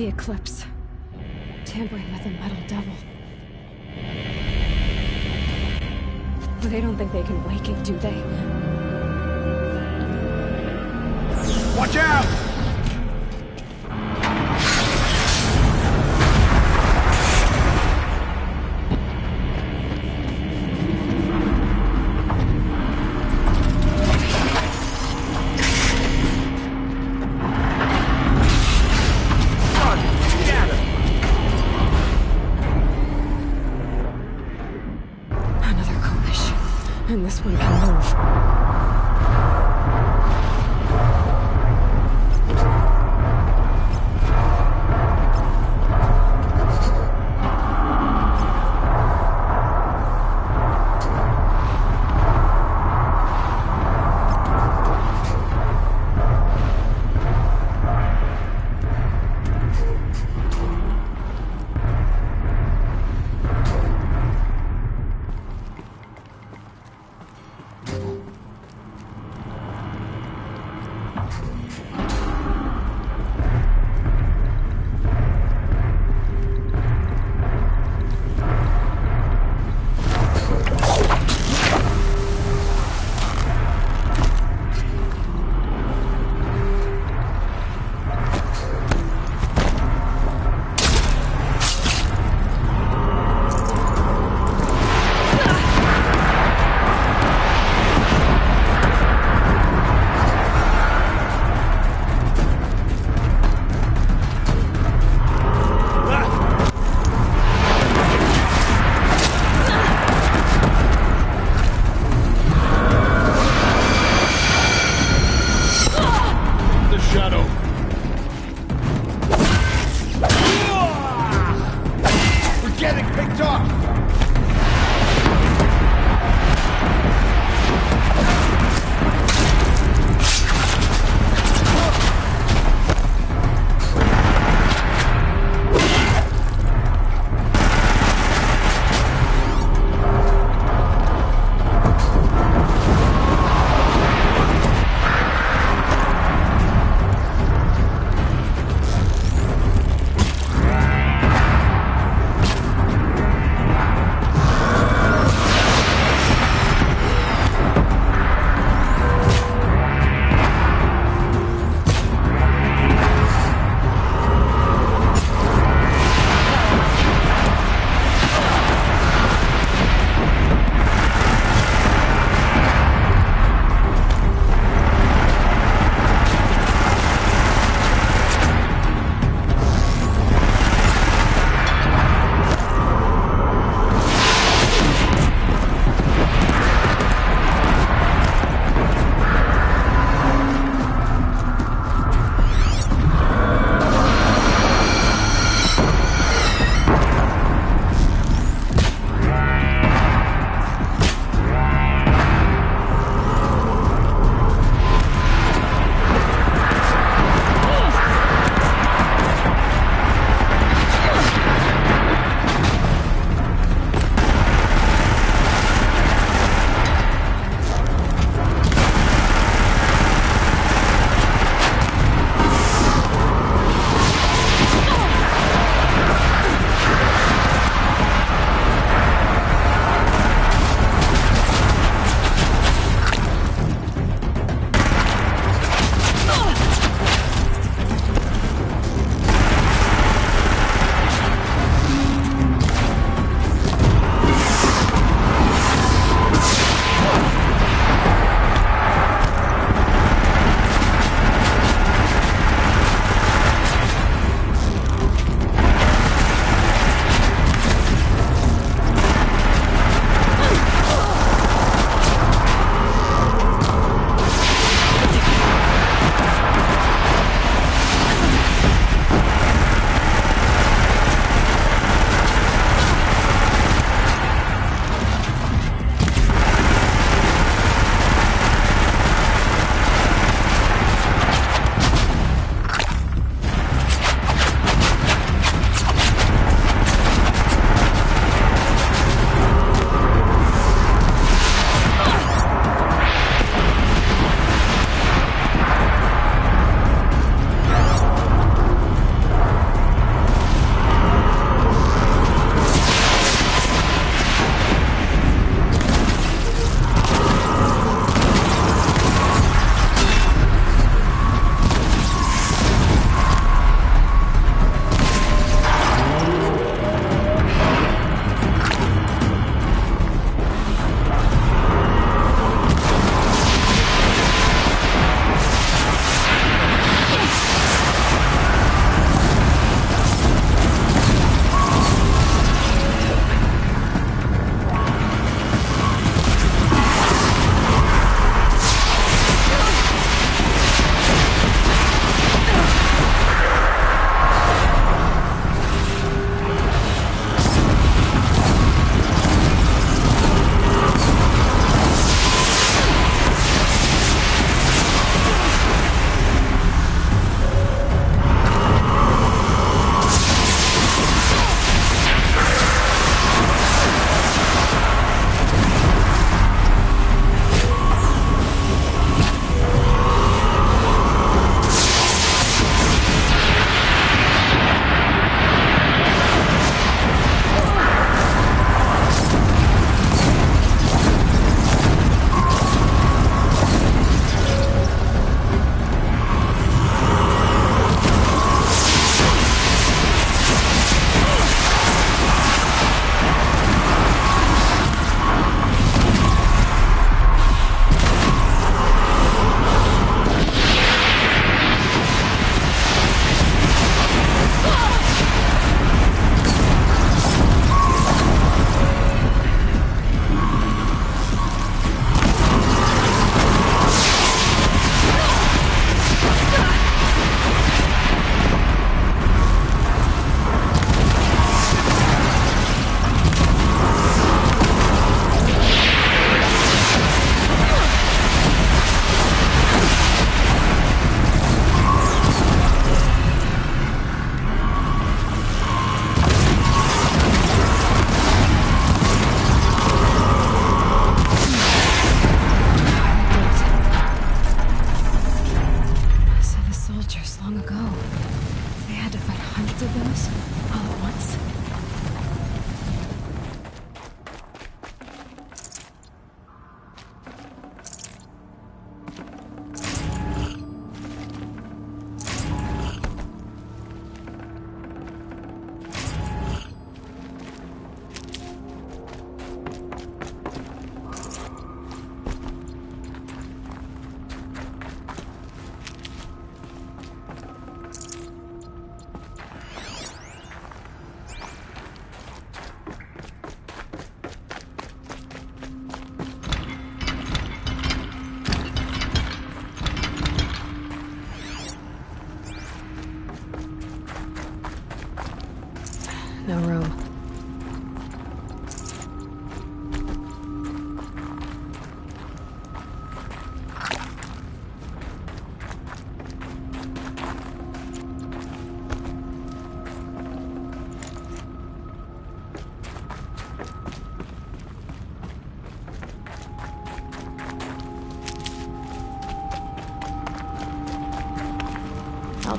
The eclipse. Tampering with the metal devil. But they don't think they can wake it, do they? Watch out! And this one can move.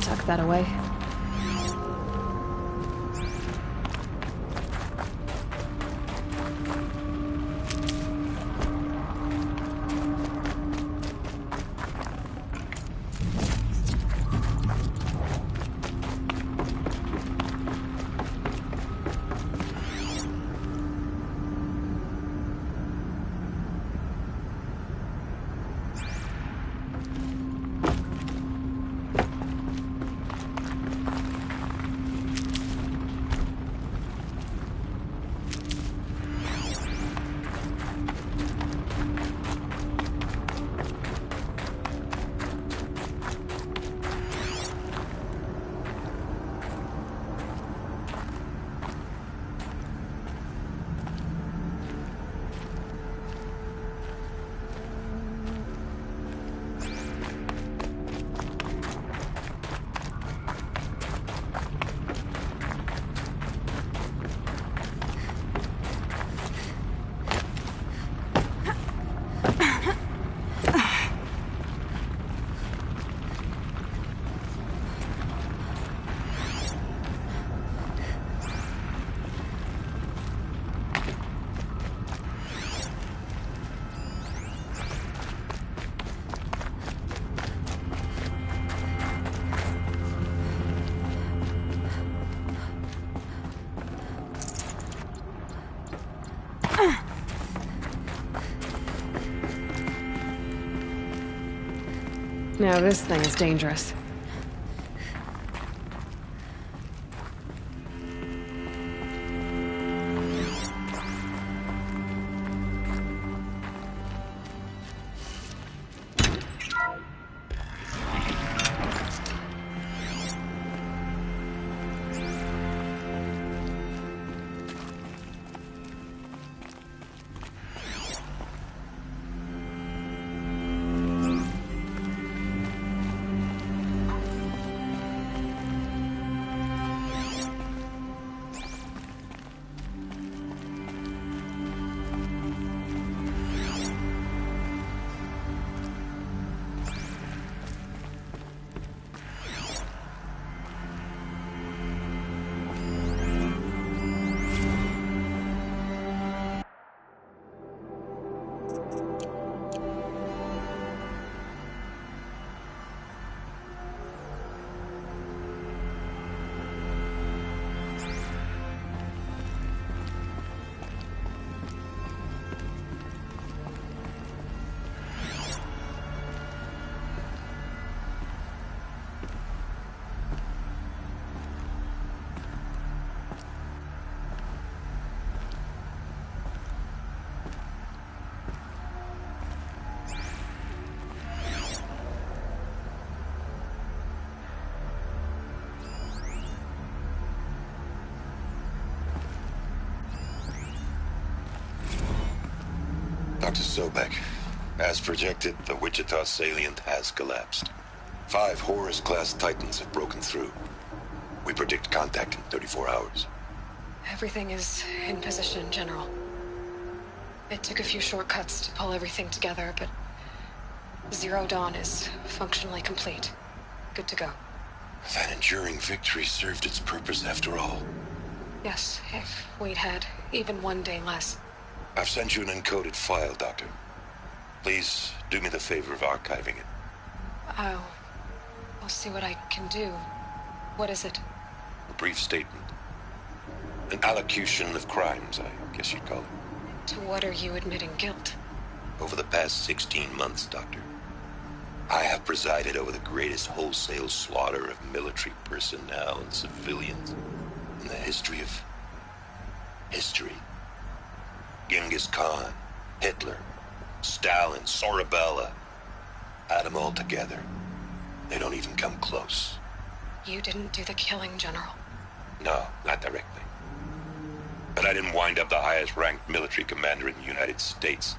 tuck that away. Now this thing is dangerous. Dr. Sobek, as projected, the Wichita salient has collapsed. 5 Horus-class Titans have broken through. We predict contact in 34 hours. Everything is in position, General. It took a few shortcuts to pull everything together, but Zero Dawn is functionally complete. Good to go. That enduring victory served its purpose after all. Yes, if we'd had even one day less. I've sent you an encoded file, Doctor. Please do me the favor of archiving it. I'll see what I can do. What is it? A brief statement. An allocution of crimes, I guess you'd call it. To what are you admitting guilt? Over the past 16 months, Doctor, I have presided over the greatest wholesale slaughter of military personnel and civilians in the history of history. Genghis Khan, Hitler, Stalin, Sorabella. Add them all together. They don't even come close. You didn't do the killing, General. No, not directly. But I didn't wind up the highest-ranked military commander in the United States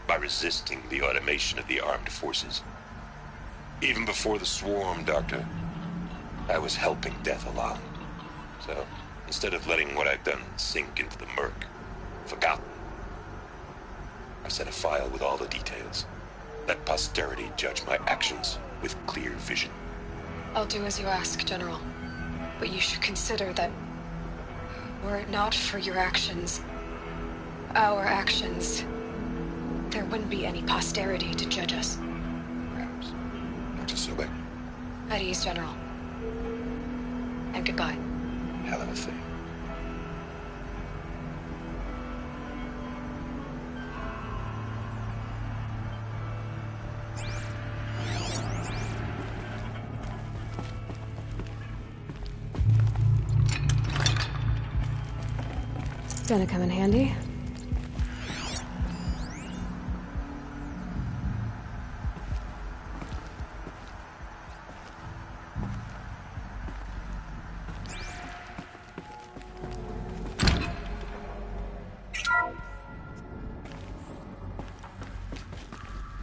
by resisting the automation of the armed forces. Even before the swarm, Doctor, I was helping death along. So, instead of letting what I've done sink into the murk, forgotten, I set a file with all the details. Let posterity judge my actions with clear vision. I'll do as you ask, General. But you should consider that were it not for your actions, our actions, there wouldn't be any posterity to judge us. Perhaps. Dr. Sobek, At ease, General. And goodbye. hell of a thing. Gonna come in handy.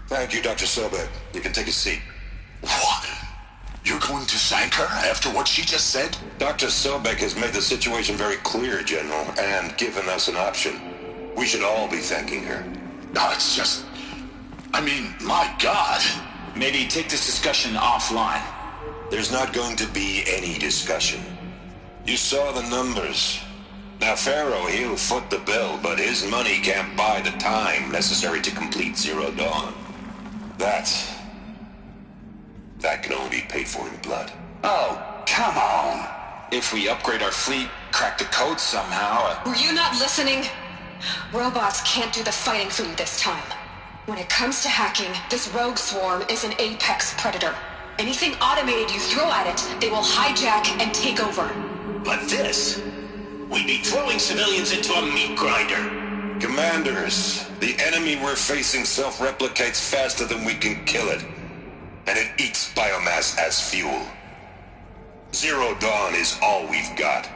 Thank you, Dr. Sobek. You can take a seat. What? You're going to thank her after what she just said? Dr. Sobek has made the situation very clear, General, and given us an option. We should all be thanking her. No, it's just... I mean, my God. Maybe take this discussion offline. There's not going to be any discussion. You saw the numbers. Now, Pharaoh, he'll foot the bill, but his money can't buy the time necessary to complete Zero Dawn. That can only be paid for in blood. Oh, come on. If we upgrade our fleet, crack the code somehow... Were you not listening? Robots can't do the fighting for you this time. When it comes to hacking, this rogue swarm is an apex predator. Anything automated you throw at it, they will hijack and take over. But this... we'd be throwing civilians into a meat grinder. Commanders, the enemy we're facing self-replicates faster than we can kill it. And it eats biomass as fuel. Zero Dawn is all we've got.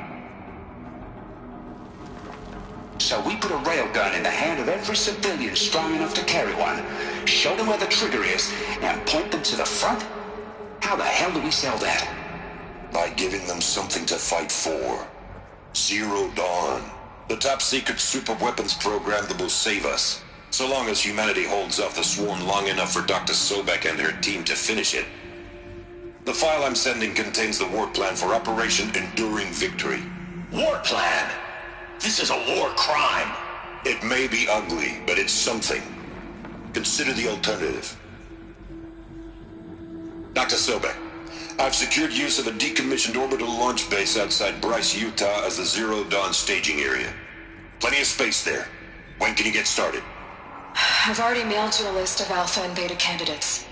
So we put a railgun in the hand of every civilian strong enough to carry one, show them where the trigger is, and point them to the front? How the hell do we sell that? By giving them something to fight for. Zero Dawn. The top-secret super-weapons program that will save us. So long as humanity holds off the swarm long enough for Dr. Sobek and her team to finish it. The file I'm sending contains the war plan for Operation Enduring Victory. War plan? This is a war crime. It may be ugly, but it's something. Consider the alternative. Dr. Sobek, I've secured use of a decommissioned orbital launch base outside Bryce, Utah as the Zero Dawn staging area. Plenty of space there. When can you get started? I've already mailed you a list of Alpha and Beta candidates.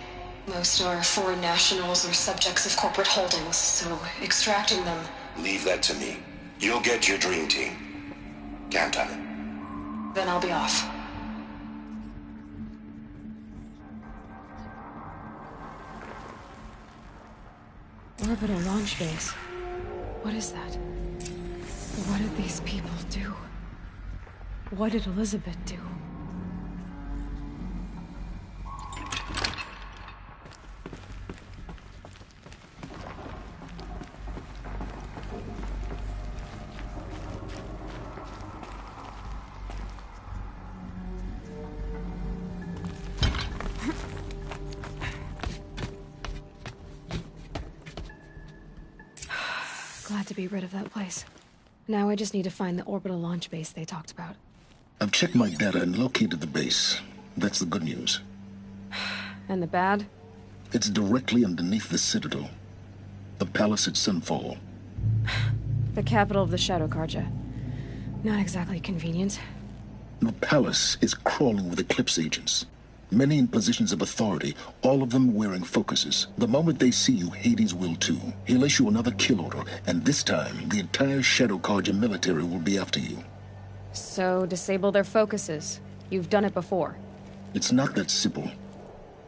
Most are foreign nationals or subjects of corporate holdings, so extracting them... Leave that to me. You'll get your dream team. Count on it. Then I'll be off. Orbital launch base. What is that? What did these people do? What did Elizabeth do? Glad to be rid of that place. Now I just need to find the orbital launch base they talked about. I've checked my data and located the base. That's the good news. And the bad? It's directly underneath the Citadel. The palace at Sunfall. The capital of the Shadow Carja. Not exactly convenient. The palace is crawling with Eclipse agents. Many in positions of authority, all of them wearing focuses. The moment they see you, Hades will too. He'll issue another kill order, and this time, the entire Shadow Carja military will be after you. So, disable their focuses. You've done it before. It's not that simple.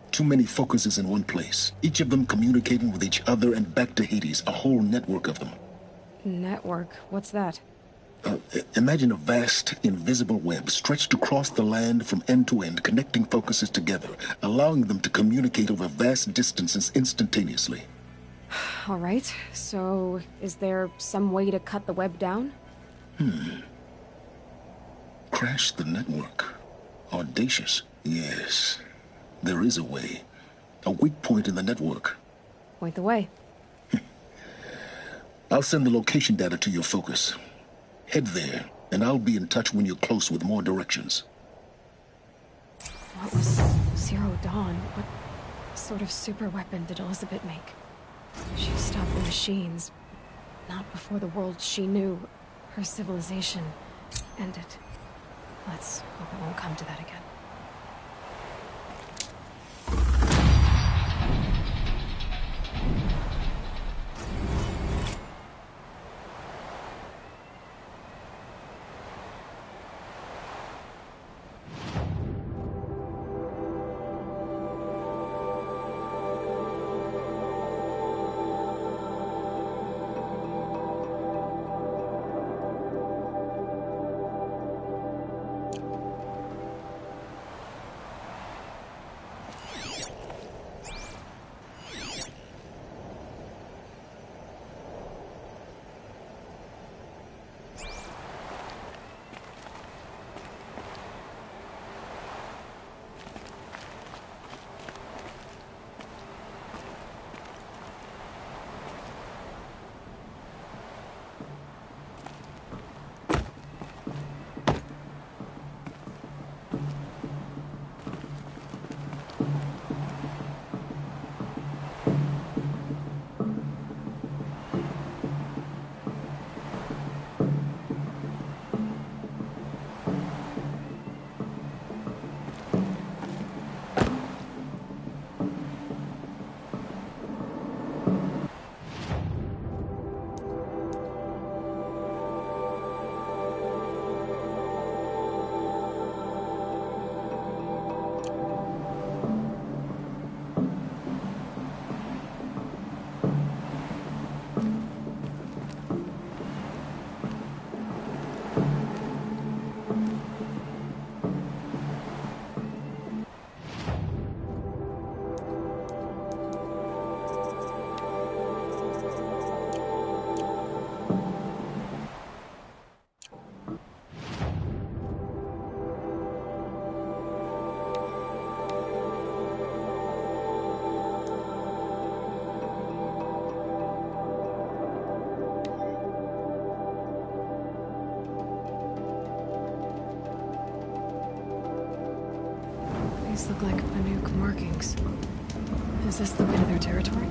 Too many focuses in one place, each of them communicating with each other and back to Hades, a whole network of them. Network? What's that? Imagine a vast, invisible web stretched across the land from end to end, connecting focuses together, allowing them to communicate over vast distances instantaneously. All right, so is there some way to cut the web down? Crash the network. Audacious. Yes, there is a way. A weak point in the network. Point the way. I'll send the location data to your focus. Head there, and I'll be in touch when you're close with more directions. What was Zero Dawn? What sort of super weapon did Elizabeth make? She stopped the machines. Not before the world she knew, her civilization, ended. Let's hope it won't come to that again. These look like Banuk markings. Is this the way to their territory?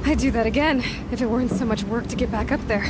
I'd do that again, if it weren't so much work to get back up there.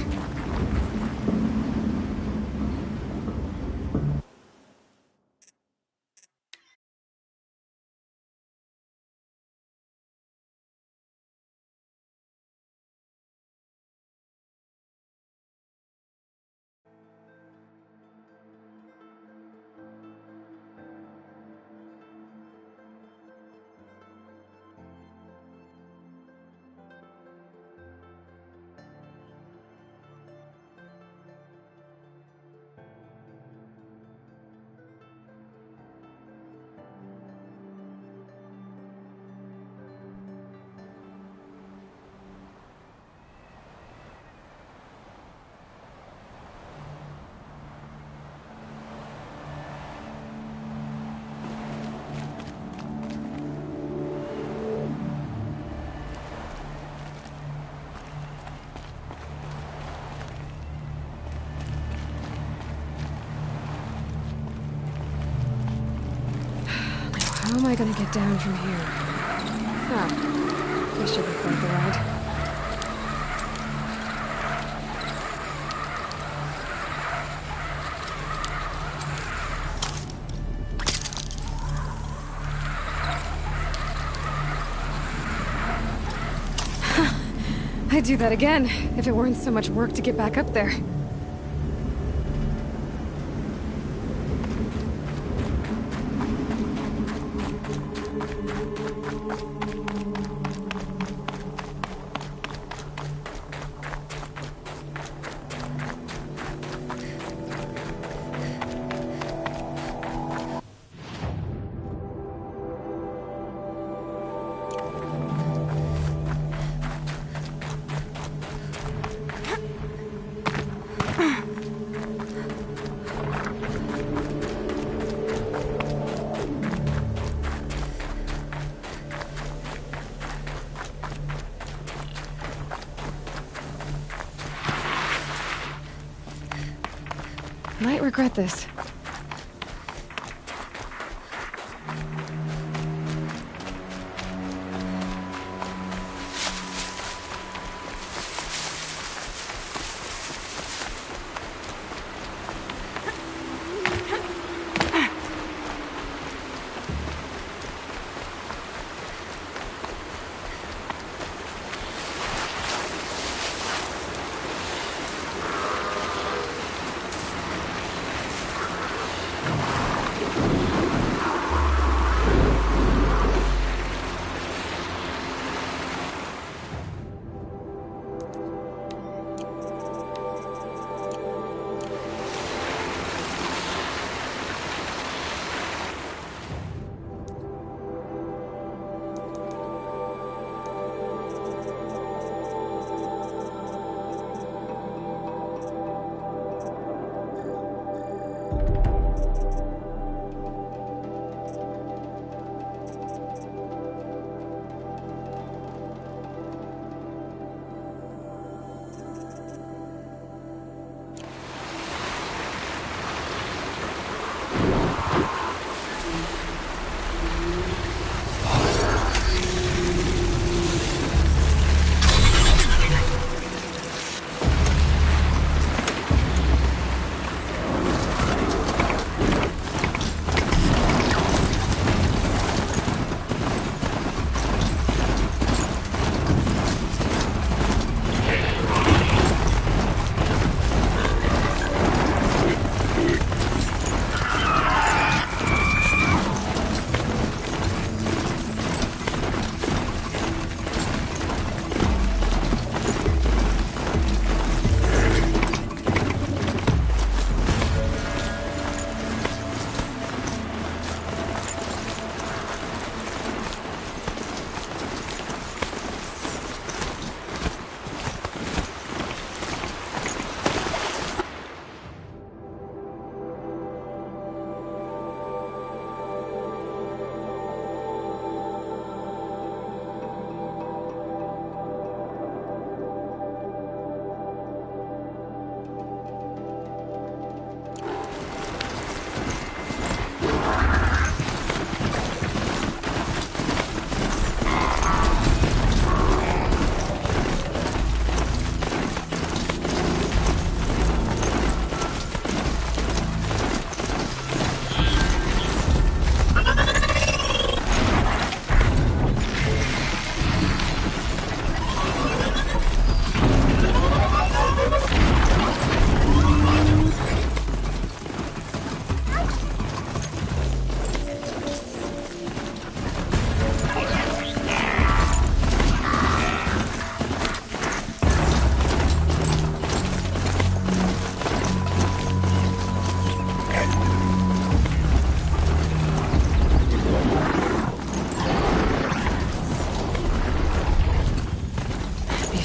How am I gonna get down from here? Ah, this should be quite the ride. I'd do that again, if it weren't so much work to get back up there. Might regret this.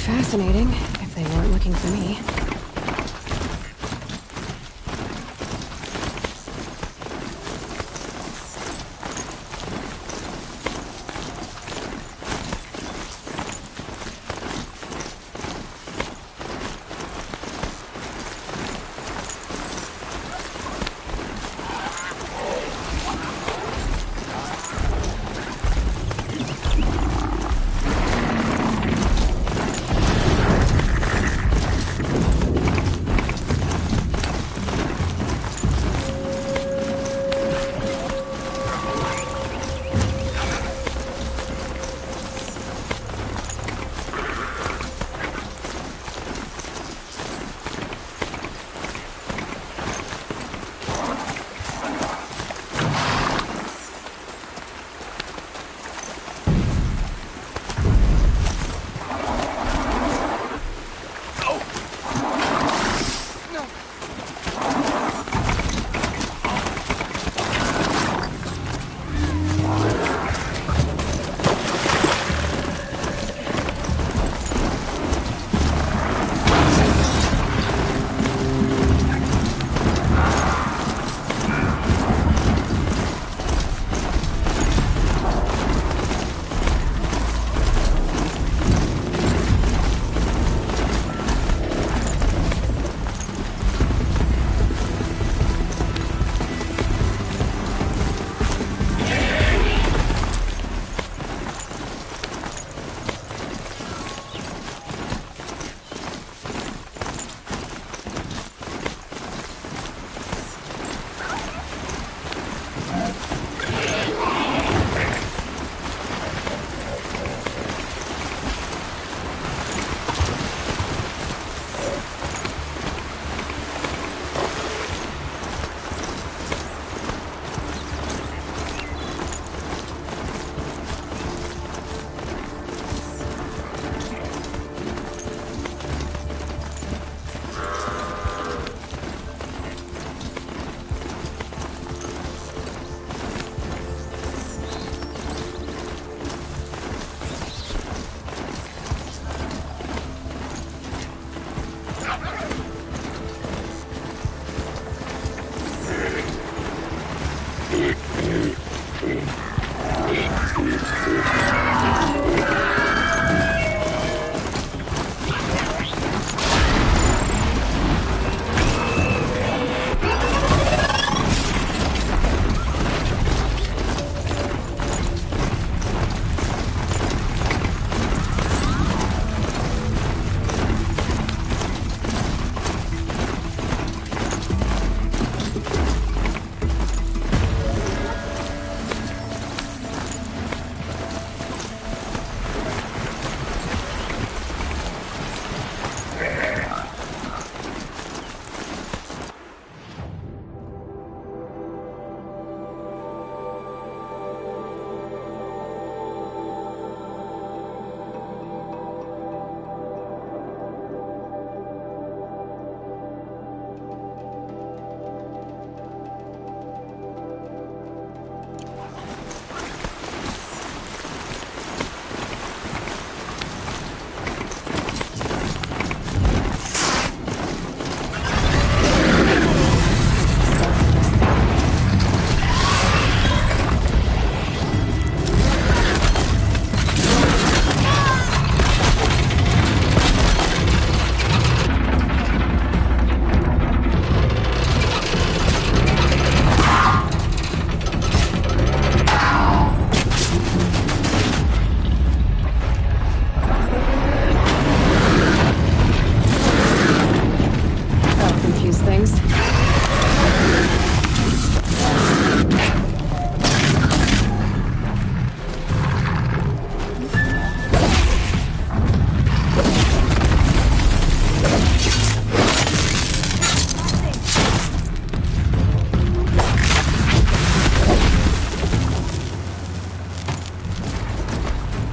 Fascinating, if they weren't looking for me.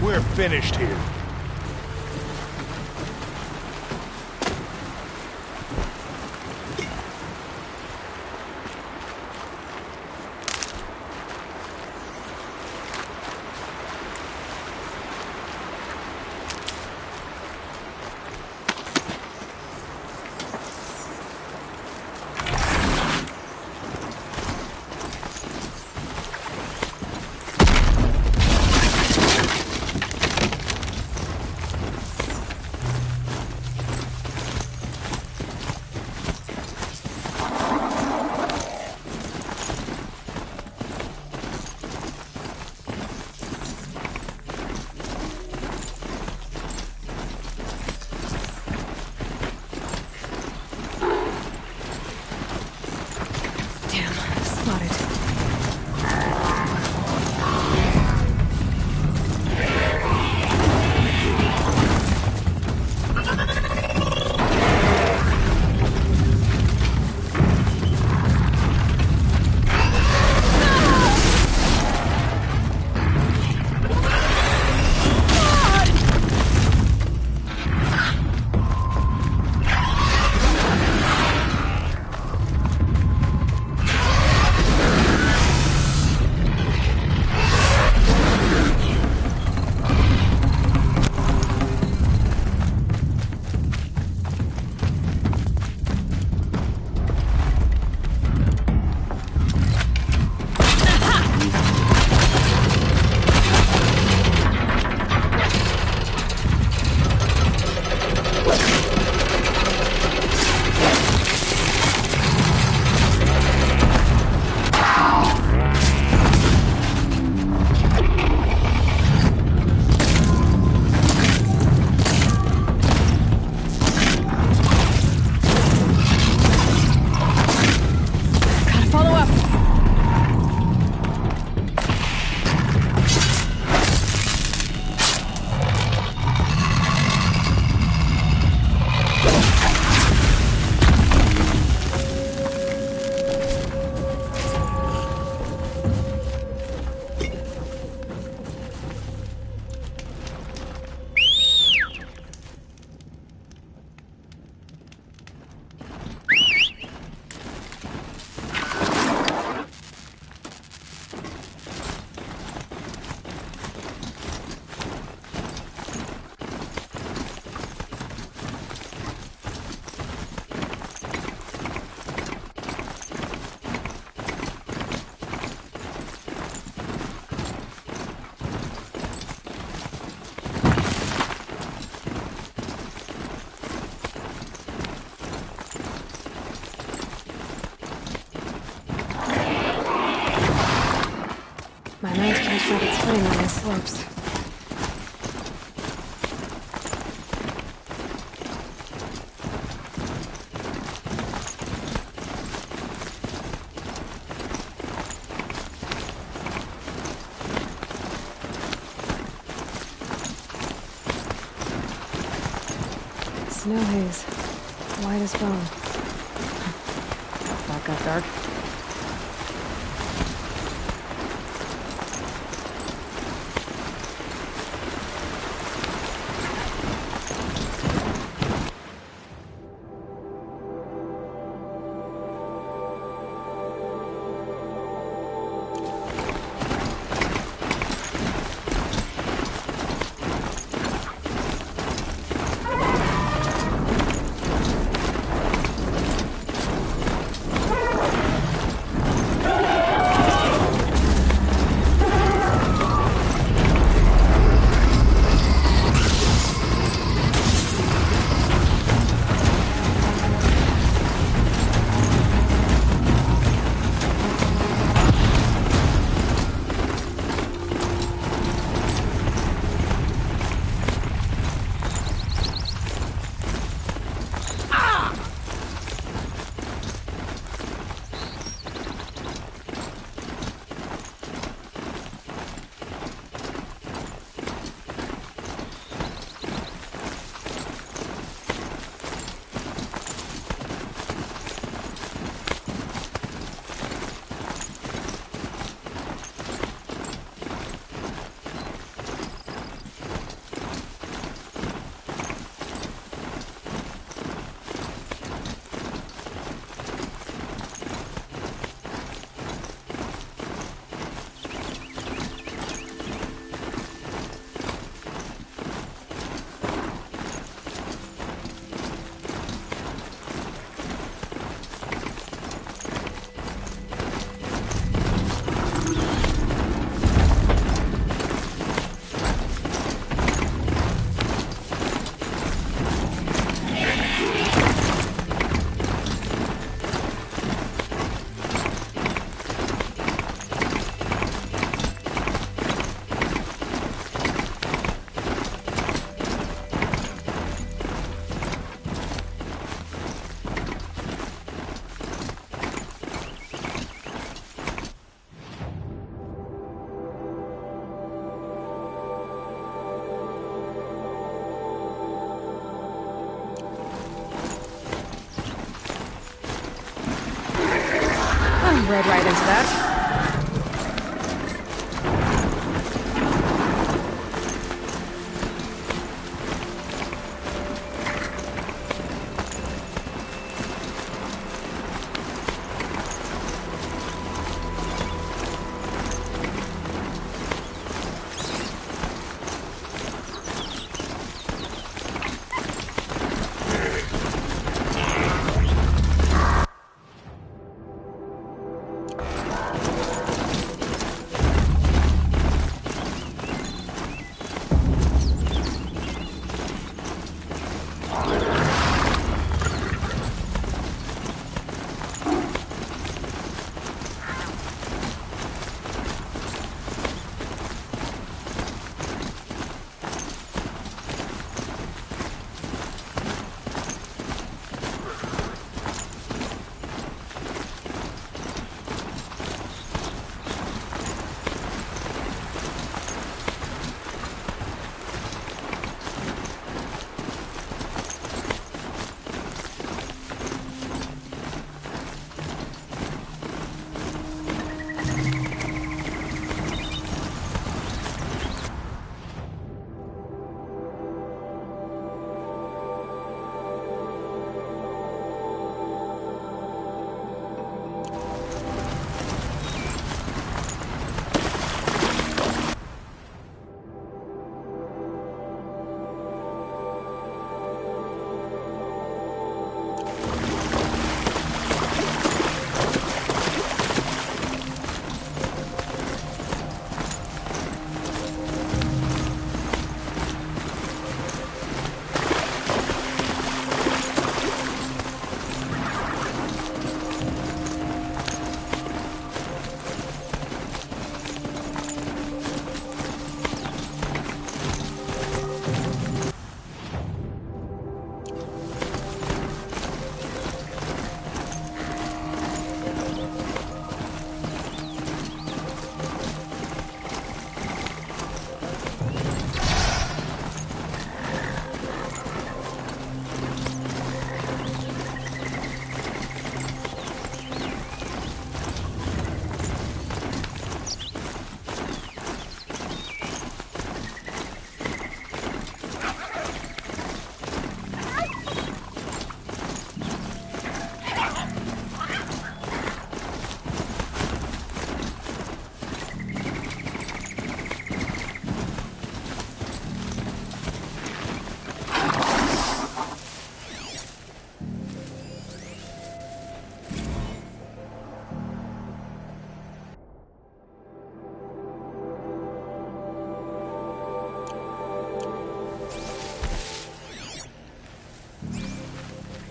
We're finished here. Playing on these slopes. Snow haze, white as bone. That got dark. rode right into that.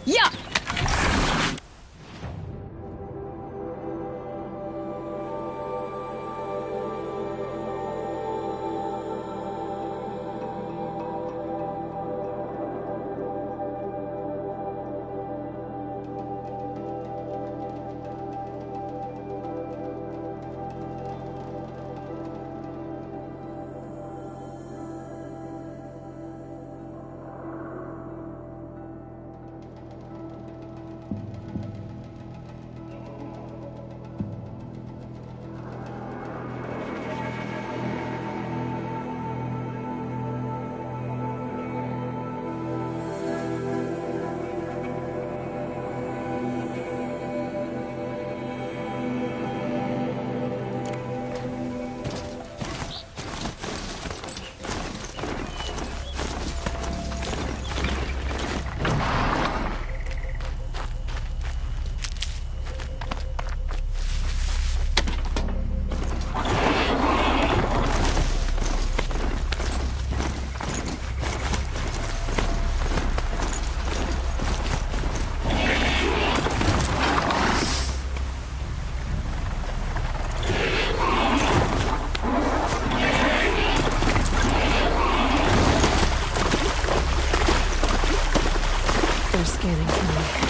Yeah! They're scanning for me.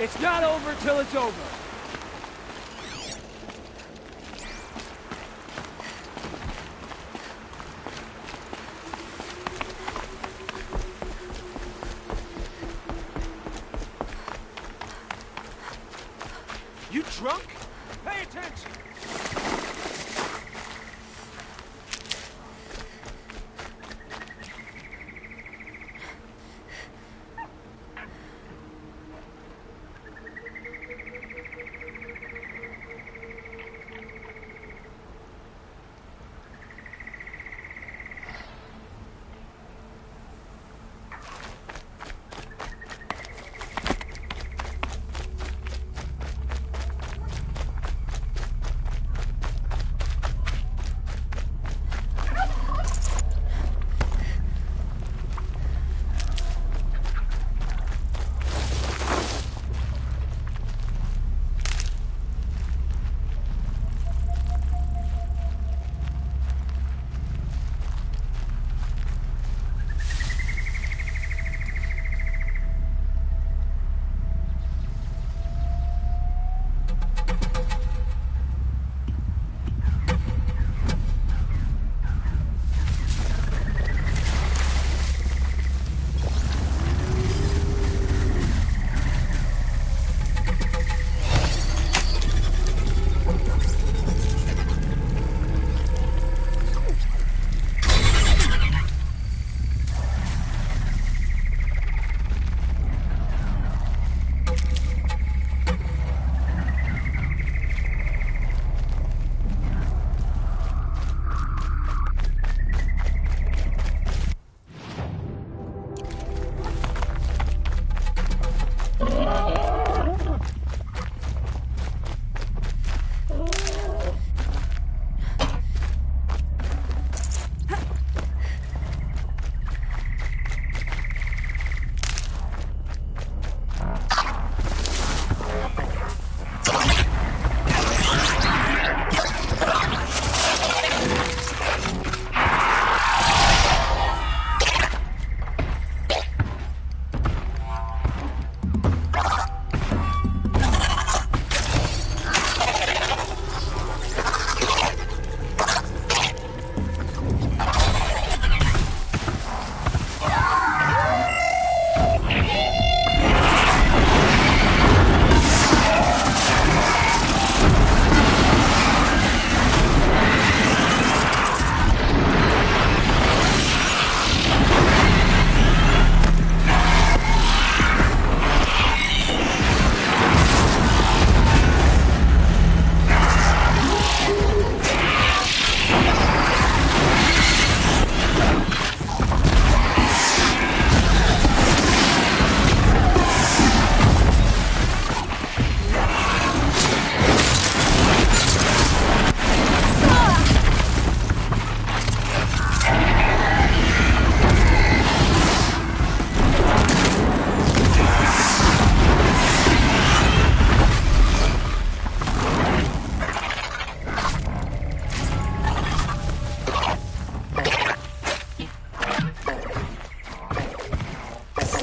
It's not over till it's over. You drunk? Pay attention.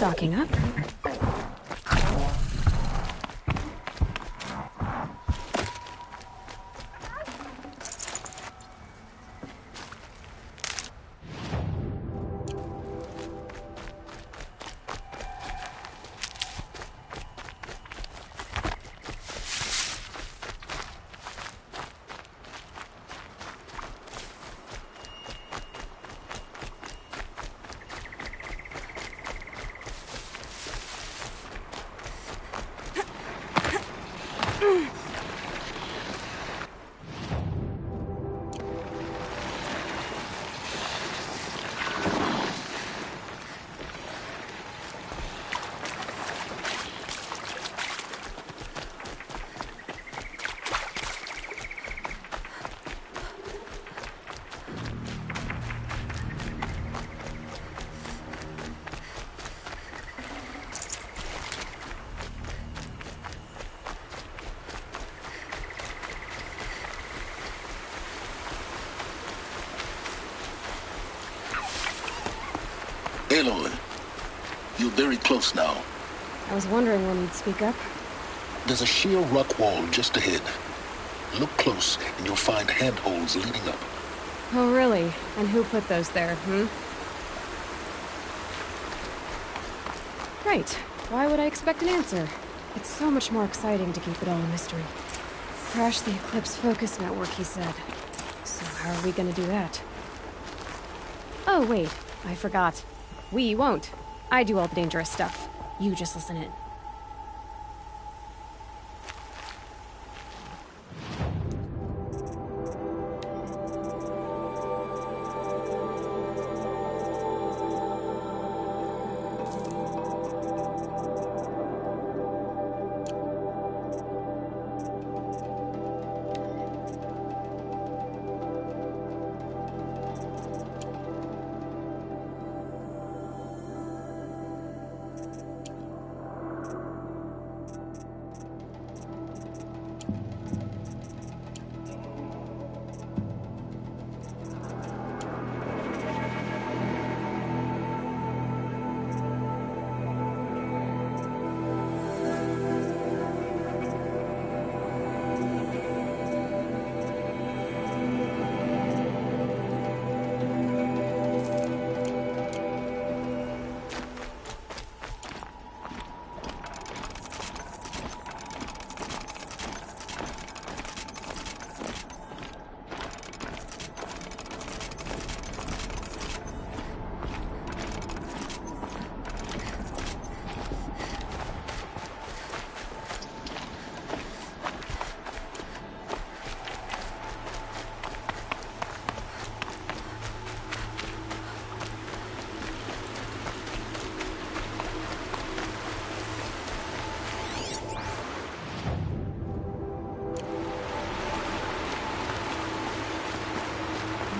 Stocking up. Aloy, you're very close now. I was wondering when you'd speak up. There's a sheer rock wall just ahead. Look close, and you'll find handholds leading up. Oh, really? And who put those there, Right. Why would I expect an answer? It's so much more exciting to keep it all a mystery. Crash the Eclipse focus network, he said. So how are we gonna do that? Oh, wait. I forgot. We won't. I do all the dangerous stuff. You just listen in.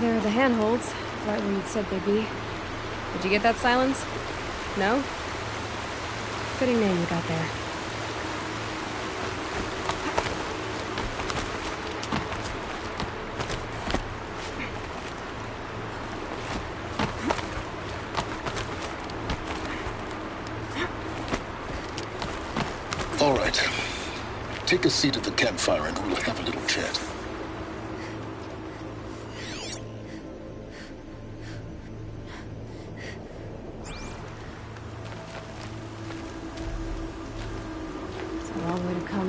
There are the handholds, right where you'd said they'd be. Did you get that, Silence? No? Fitting name you got there. All right. Take a seat at the campfire and we'll have a little chat.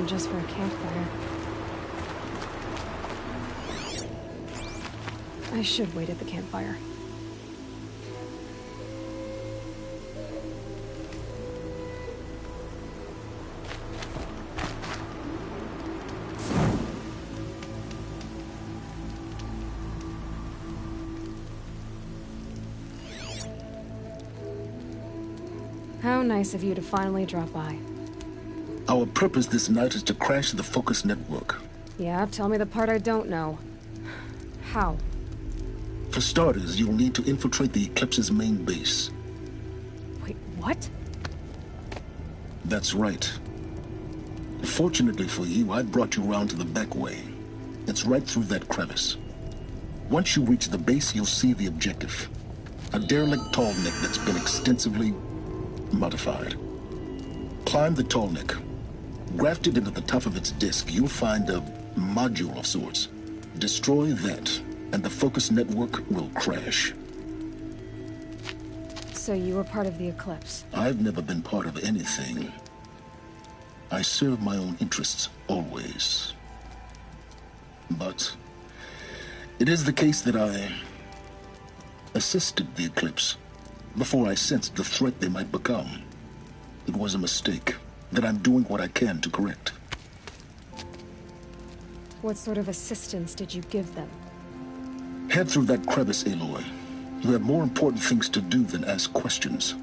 Just for a campfire. I should wait at the campfire. How nice of you to finally drop by. Our purpose this night is to crash the focus network. Yeah, tell me the part I don't know. How? For starters, you'll need to infiltrate the Eclipse's main base. Wait, what? That's right. Fortunately for you, I brought you around to the back way. It's right through that crevice. Once you reach the base, you'll see the objective. A derelict tallneck that's been extensively modified. Climb the tallneck. Grafted into the top of its disk, you'll find a module of sorts. Destroy that, and the focus network will crash. So you were part of the Eclipse? I've never been part of anything. I serve my own interests, always. But it is the case that I assisted the Eclipse before I sensed the threat they might become. It was a mistake that I'm doing what I can to correct. What sort of assistance did you give them? Head through that crevice, Aloy. You have more important things to do than ask questions.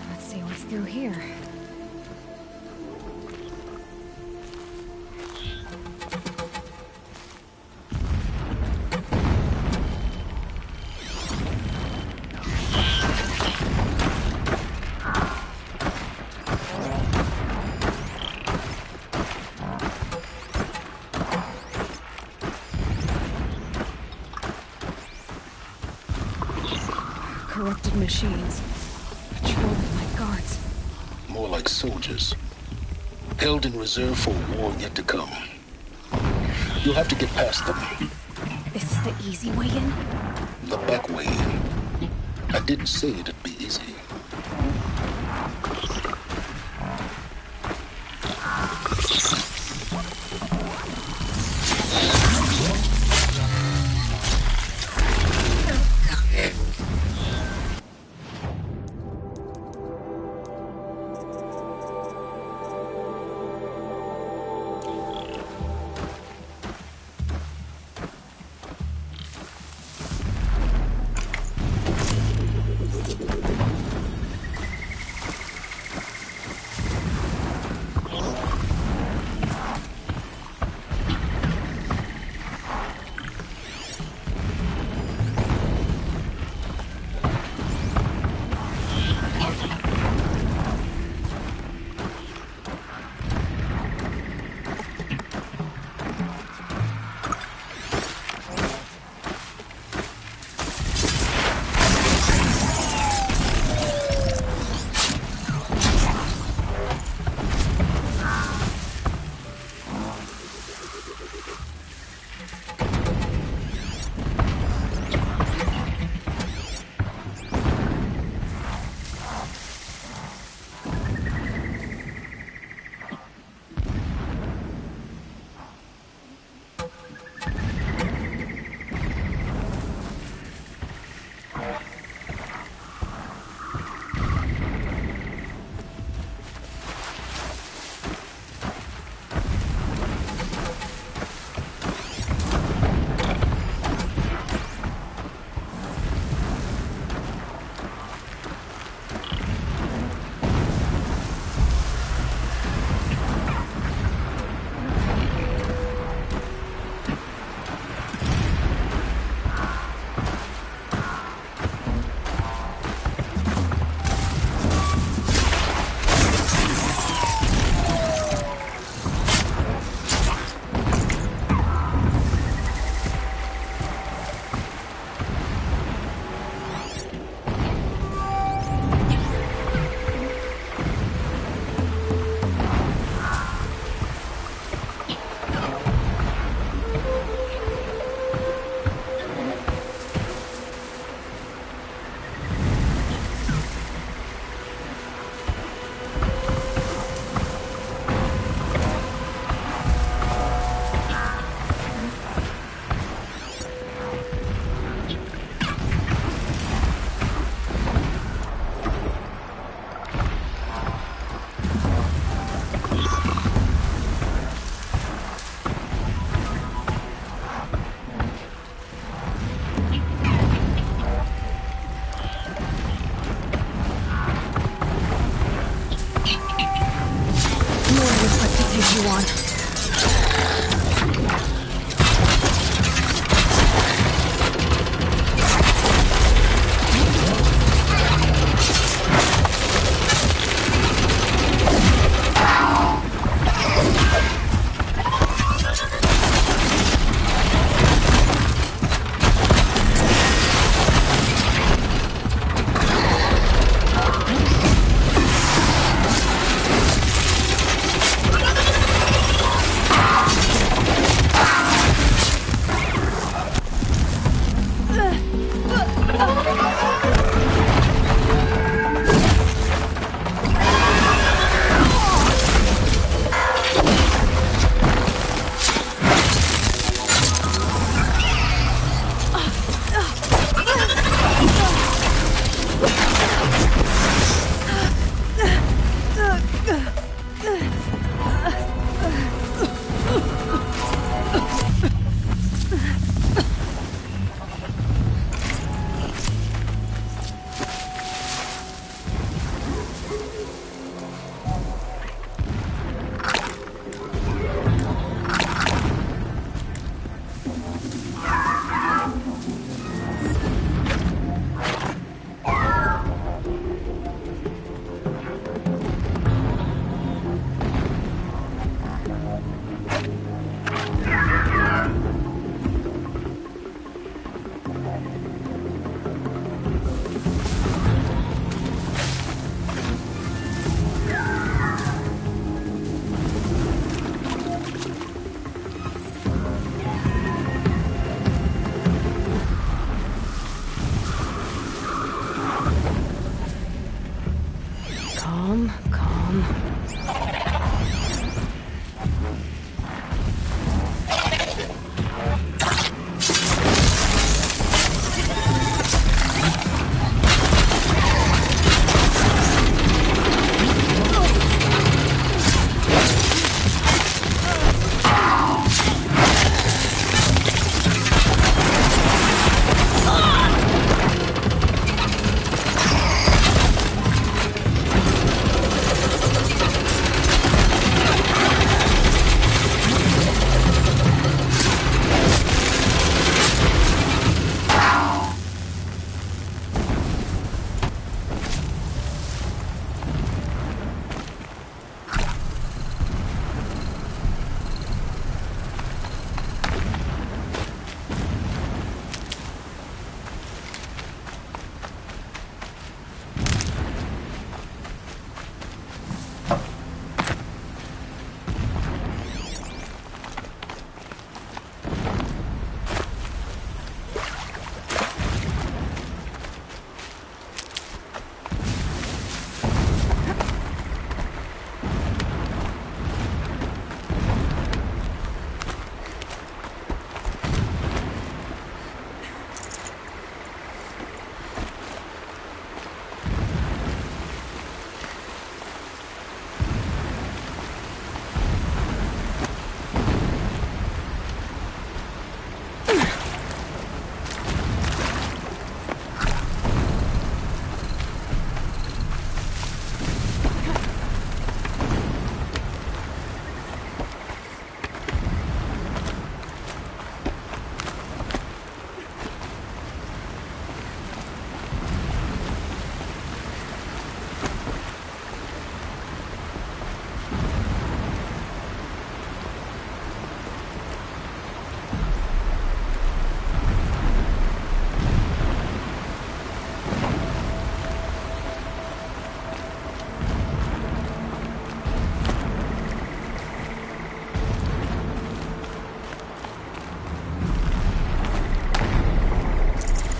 Let's see what's through here. corrupted machines, patrolling like guards. More like soldiers. Held in reserve for a war yet to come. You'll have to get past them. Is this the easy way in? The back way in. I didn't say it'd be easy.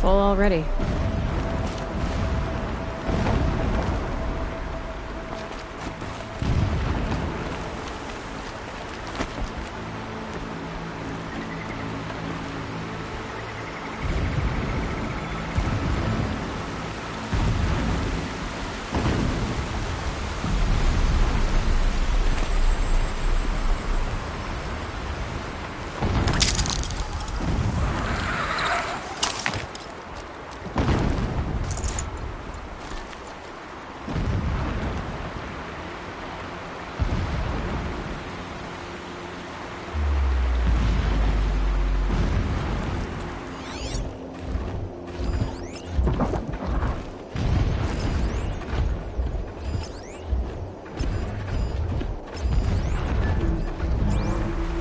Full already.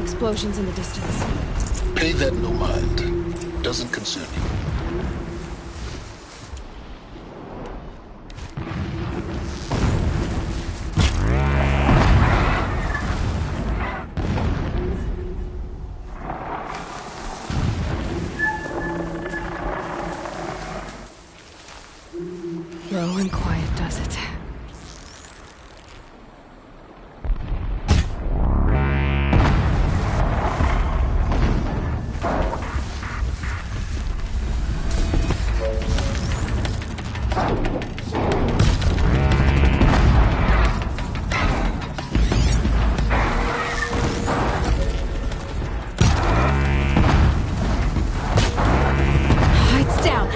Explosions in the distance. Pay that no mind. Doesn't concern you. Low and quiet does it. Lights down.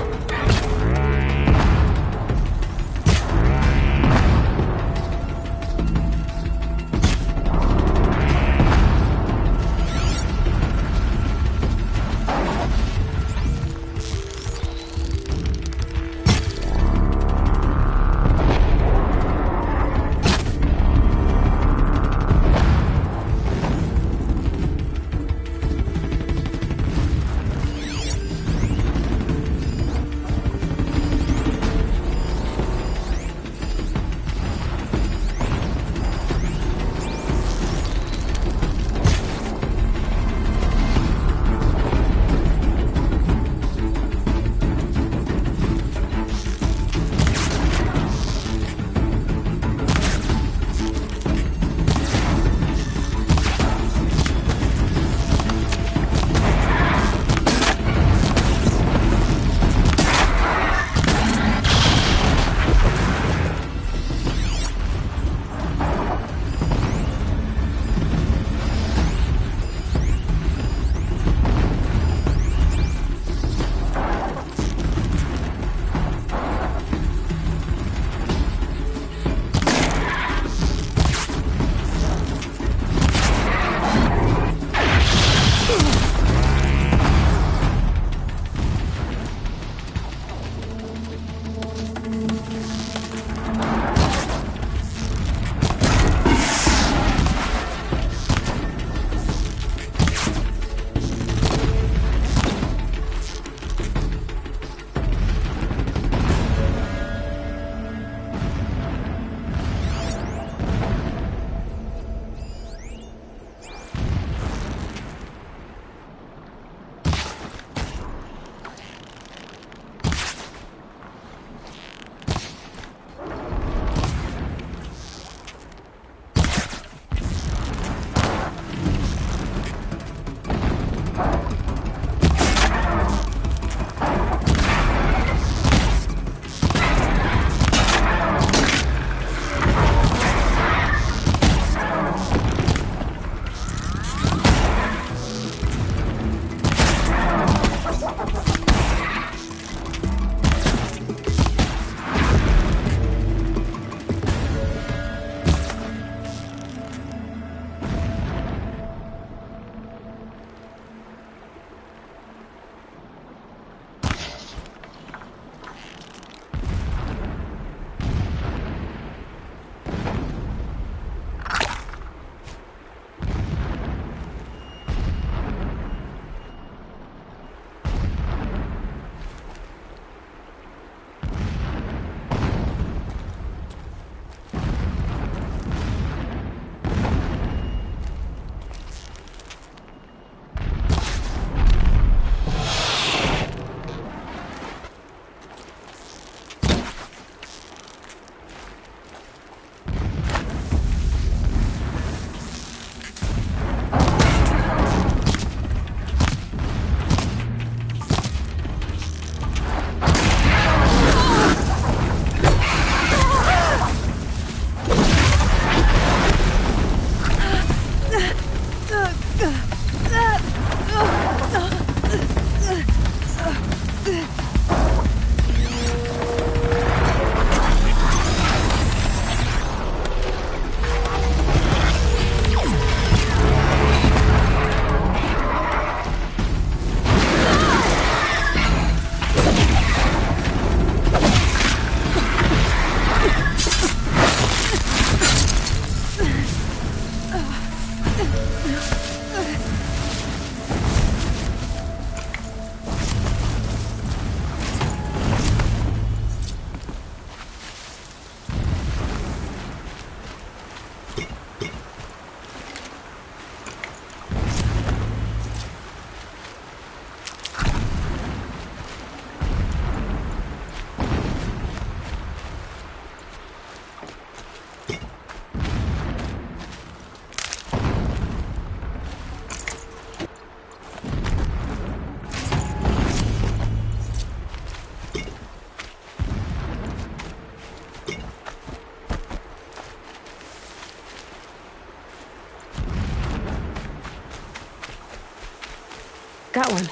got one.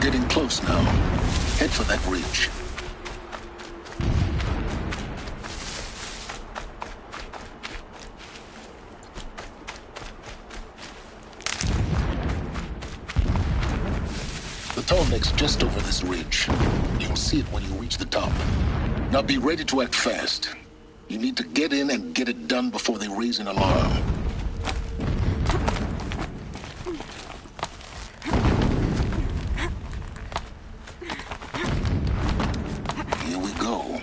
Getting close now. Head for that ridge. The tall neck's just over this ridge. You'll see it when you reach the top. Now be ready to act fast. You need to get in and get it done before they raise an alarm. Here we go.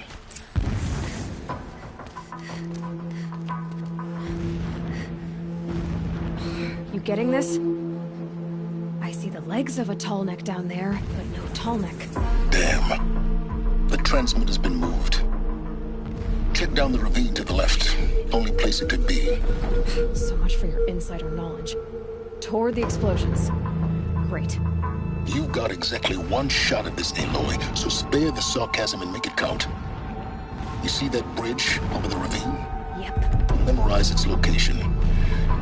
You getting this? I see the legs of a tall neck down there, but no tall neck. Damn. The transmitter's been moved. Check down the ravine to the left. Only place it could be. So much for your insider knowledge. Toward the explosions. Great. You've got exactly one shot at this, Aloy, so spare the sarcasm and make it count. You see that bridge over the ravine? Yep. Memorize its location.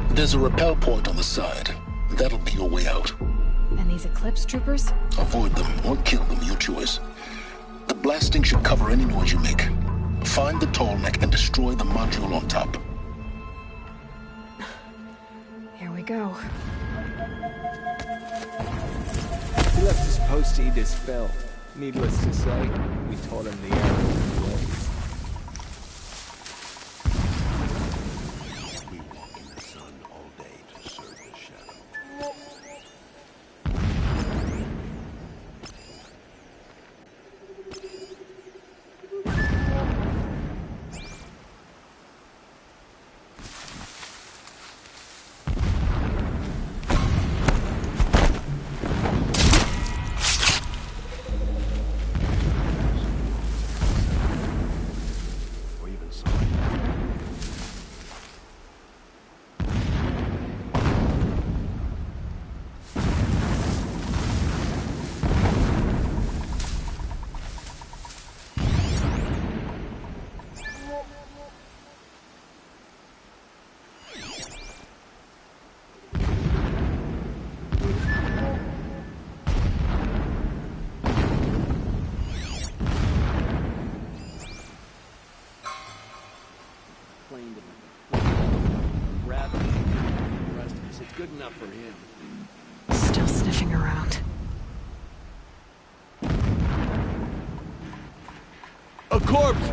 There's a rappel point on the side. That'll be your way out. And these Eclipse troopers? Avoid them or kill them, your choice. The blasting should cover any noise you make. Find the tall neck and destroy the module on top. Here we go. He left his post to eat his fill. Needless to say, we taught him the error of the ways. We walk in the sun all day to serve the shadow. Or even something. Planed him. Grabbed him. The rest of us. It's good enough for him. Still sniffing around. A corpse!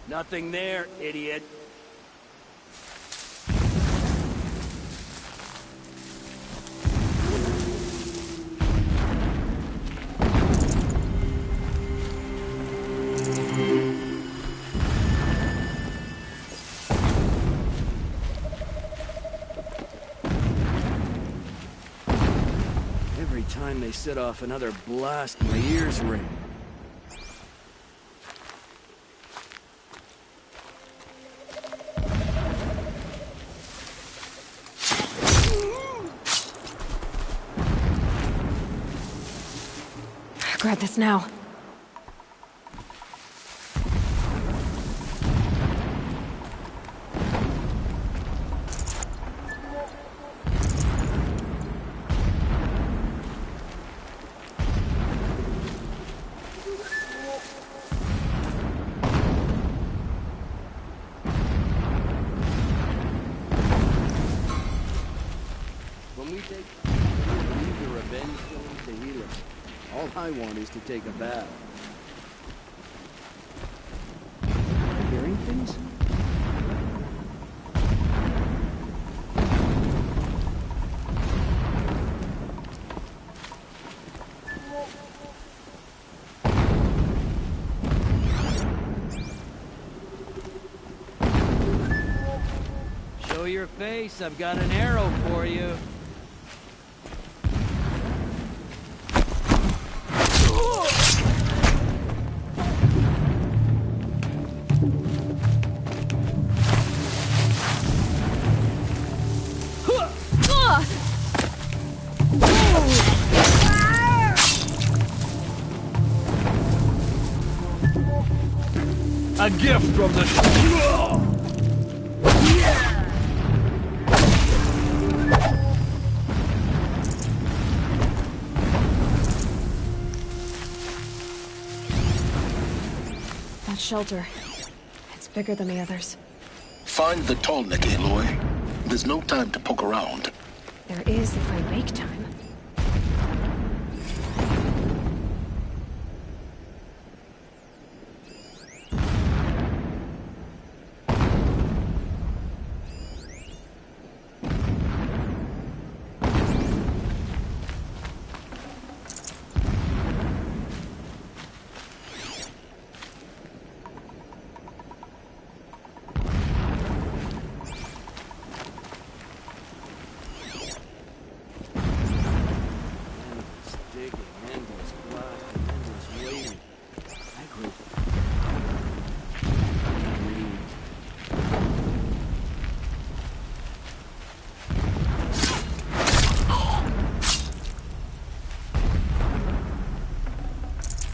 Nothing there, idiot. Every time they set off another blast, my ears ring. Grab this now. When we take four-wheeler. All I want is to take a bath. Am I hearing things? Show your face, I've got an arrow for you. A gift from the... That shelter. It's bigger than the others. Find the tall neck, Aloy. There's no time to poke around. There is if I make time.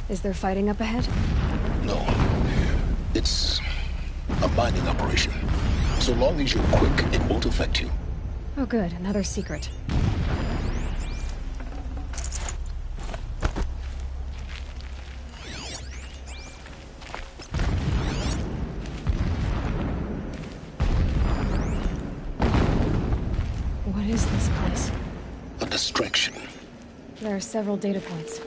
Is there fighting up ahead? No. It's a mining operation. So long as you're quick, it won't affect you. Oh good, another secret. What is this place? A distraction. There are several data points.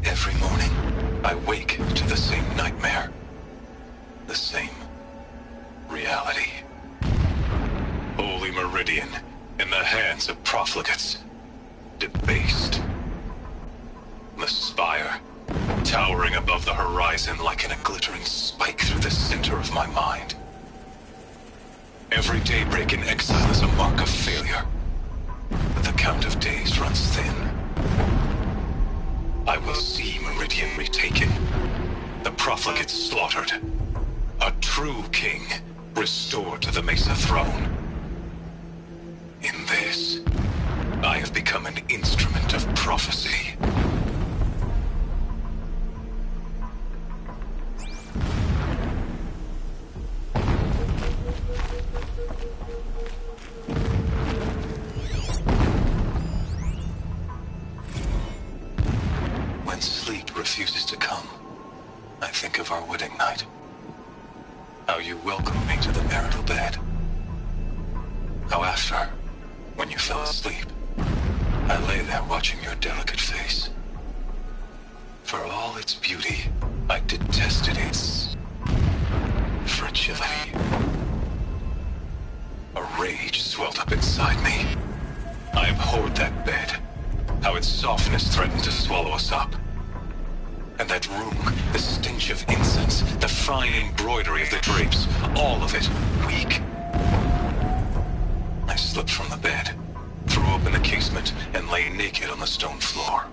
Every morning, I wake to the same nightmare. The same reality. Holy Meridian in the hands of profligates. Debased. The spire, towering above the horizon like a glittering spike through the center of my mind. Every daybreak in exile is a mark of failure, but the count of days runs thin. I will see Meridian retaken, the profligates slaughtered, a true king restored to the Mesa throne. In this, I have become an instrument of prophecy. When sleep refuses to come, I think of our wedding night. How you welcomed me to the marital bed. How after, when you fell asleep, I lay there watching your delicate face. For all its beauty, I detested its fragility. A rage swelled up inside me. I abhorred that bed, how its softness threatened to swallow us up. And that room, the stench of incense, the fine embroidery of the drapes, all of it weak. I slipped from the bed, threw open the casement, and lay naked on the stone floor,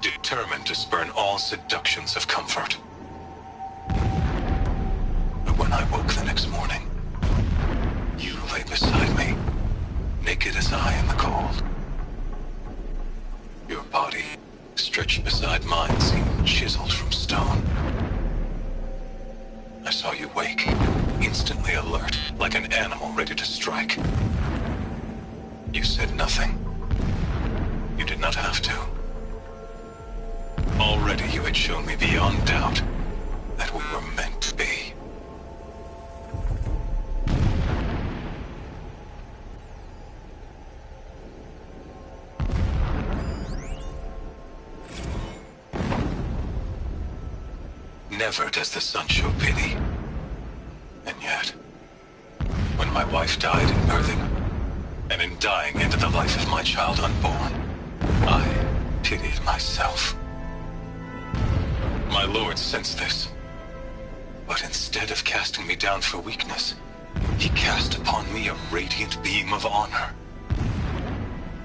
determined to spurn all seductions of comfort. But when I woke the next morning, you lay beside me, naked as I in the cold. Your body, stretched beside mine, seemed chiseled from stone. I saw you wake, instantly alert, like an animal ready to strike. You said nothing. You did not have to. eternity, you had shown me beyond doubt that we were meant to be. Never does the sun show pity. And yet, when my wife died in birthing, and in dying ended the life of my child unborn, I pitied myself. My lord sensed this, but instead of casting me down for weakness, he cast upon me a radiant beam of honor.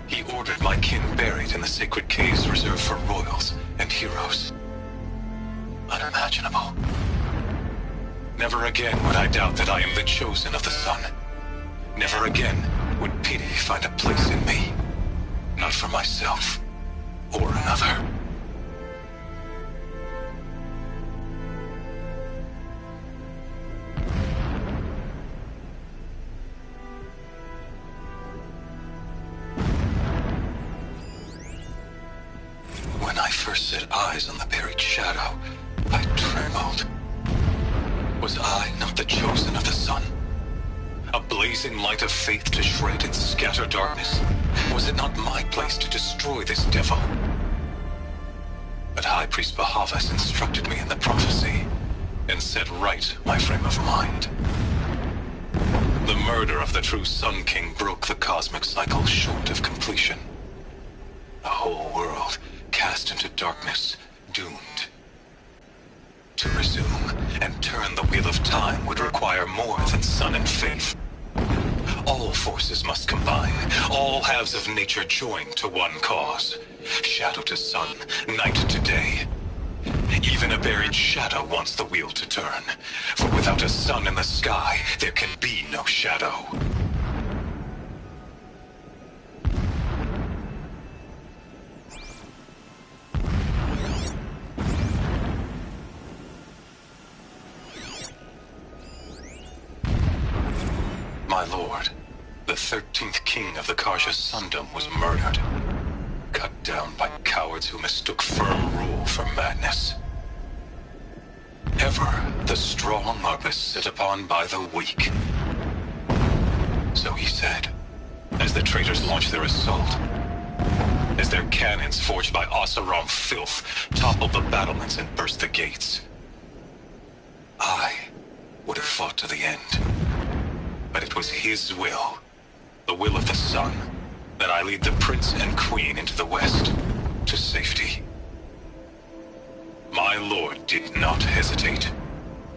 He ordered my kin buried in the sacred caves reserved for royals and heroes. Unimaginable. Never again would I doubt that I am the chosen of the sun. Never again would pity find a place in me. Not for myself or another. When I first set eyes on the buried shadow, I trembled. Was I not the chosen of the sun? A blazing light of faith to shred and scatter darkness? Was it not my place to destroy this devil? But High Priest Bahavas instructed me in the prophecy, and set right my frame of mind. The murder of the true Sun King broke the cosmic cycle short of completion. The whole world cast into darkness, doomed. To resume and turn the wheel of time would require more than sun and faith. All forces must combine, all halves of nature join to one cause. Shadow to sun, night to day. Even a buried shadow wants the wheel to turn, for without a sun in the sky, there can be no shadow. My lord, the 13th king of the Karja Sundom was murdered. Cut down by cowards who mistook firm rule for madness. Ever the strong are beset upon by the weak. So he said, as the traitors launched their assault. As their cannons forged by Oseram filth toppled the battlements and burst the gates. I would have fought to the end. But it was his will, the will of the sun, that I lead the prince and queen into the west, to safety. My lord did not hesitate.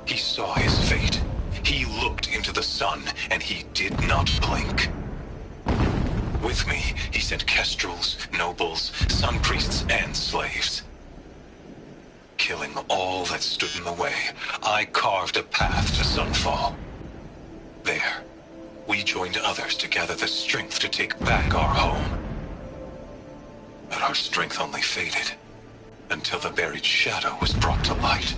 He saw his fate. He looked into the sun, and he did not blink. With me, he sent kestrels, nobles, sun priests, and slaves. Killing all that stood in the way, I carved a path to sunfall. There, we joined others to gather the strength to take back our home. But our strength only faded, until the buried shadow was brought to light.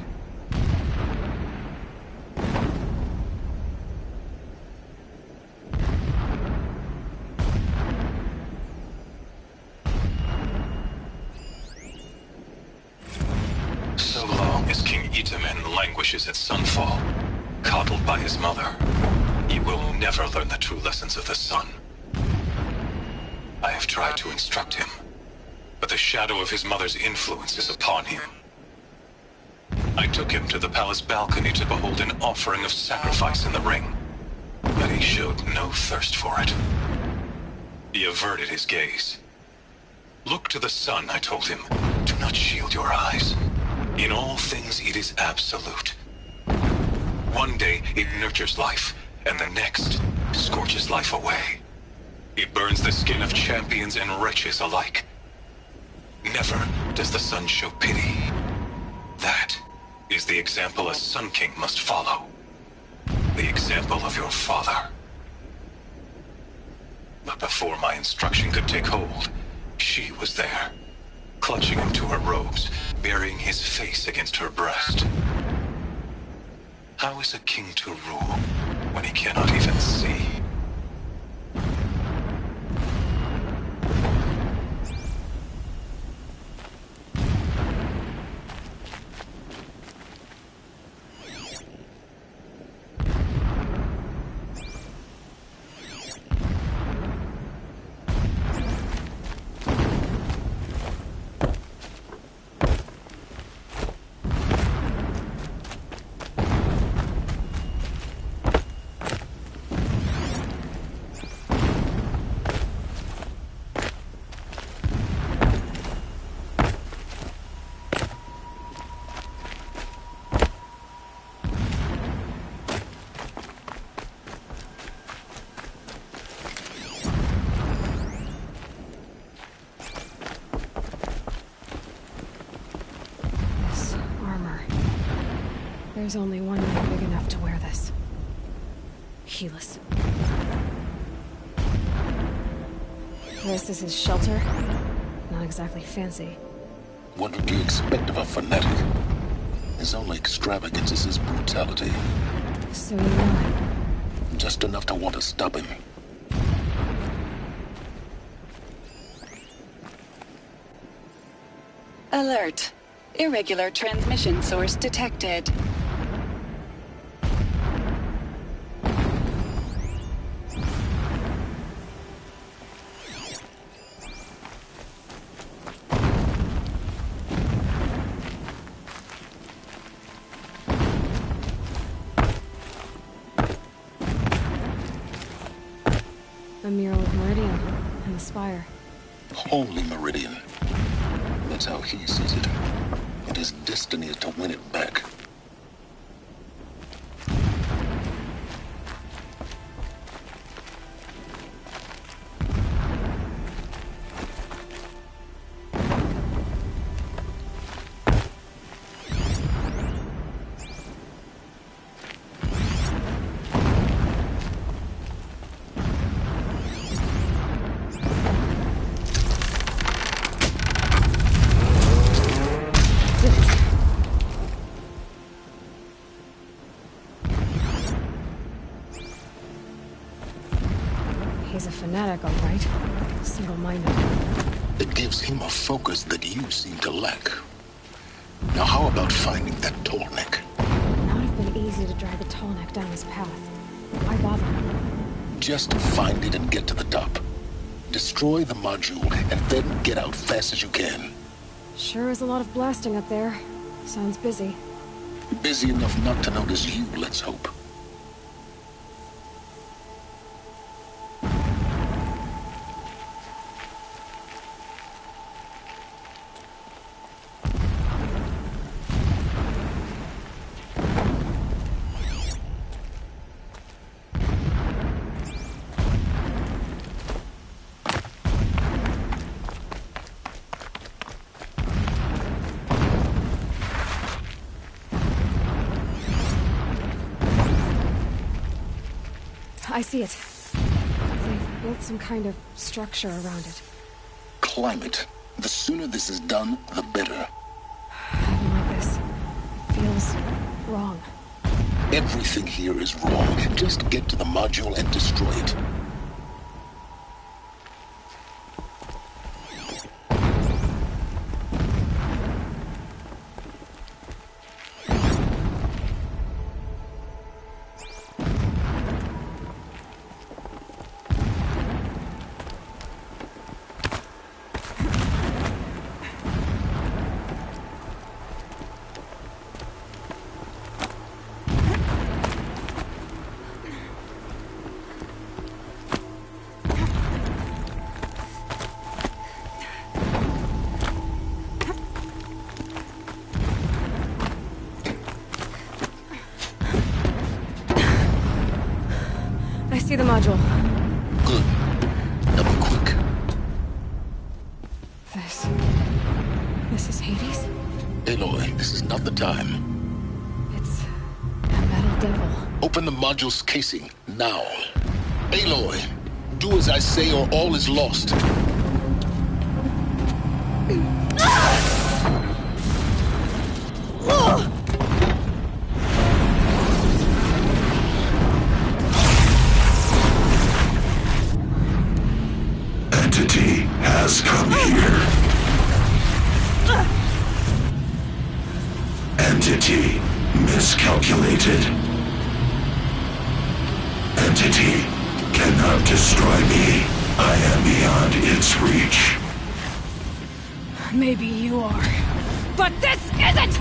So long as King Itamen languishes at sunfall, coddled by his mother, he will never learn the true lessons of the sun. I have tried to instruct him, but the shadow of his mother's influence is upon him. I took him to the palace balcony to behold an offering of sacrifice in the ring, but he showed no thirst for it. He averted his gaze. Look to the sun, I told him. Do not shield your eyes. In all things it is absolute. One day it nurtures life, and the next scorches life away. It burns the skin of champions and wretches alike. Never does the sun show pity. That is the example a Sun King must follow. The example of your father. But before my instruction could take hold, she was there, clutching him to her robes, burying his face against her breast. How is a king to rule when he cannot even see? There's only one man big enough to wear this. Helis. This is his shelter. Not exactly fancy. What would you expect of a fanatic? His only extravagance is his brutality. So you know him? Just enough to want to stop him. Alert. Irregular transmission source detected. A mural of Meridian and the spire. Holy Meridian. That's how he sees it. And his destiny is to win it back. He's a fanatic, all right. Single-minded. It gives him a focus that you seem to lack. Now how about finding that tall neck? Not have been easy to drag a tall neck down his path. Why bother? Just find it and get to the top. Destroy the module and then get out fast as you can. Sure is a lot of blasting up there. Sounds busy. Busy enough not to notice you, let's hope. I see it. They've built some kind of structure around it. Climb it. The sooner this is done, the better. I don't like this. It feels wrong. Everything here is wrong. Just get to the module and destroy it. I see the module. Good. Now be quick. This is Hades? Aloy, this is not the time. It's a metal devil. Open the module's casing, now. Aloy, do as I say or all is lost. Entity has come here. Entity miscalculated. Entity cannot destroy me. I am beyond its reach. Maybe you are. But this isn't!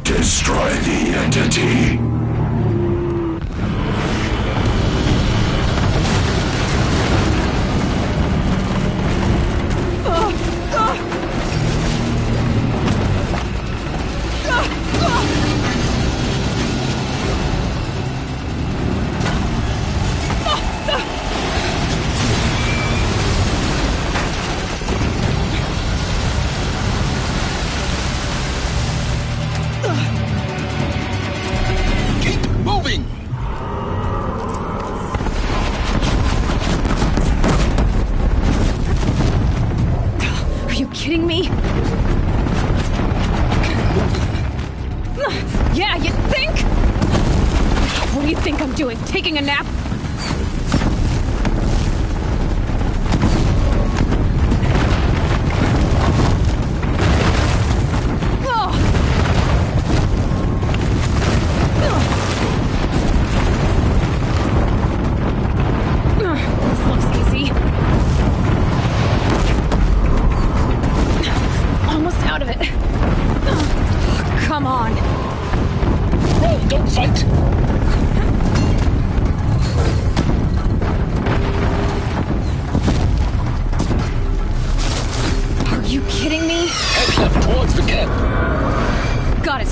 Destroy the entity. kidding me? Yeah, you think? What do you think I'm doing? Taking a nap? This looks easy. Almost out of it. Come on. Whoa, don't fight! Are you kidding me? Head left towards the camp. Got it.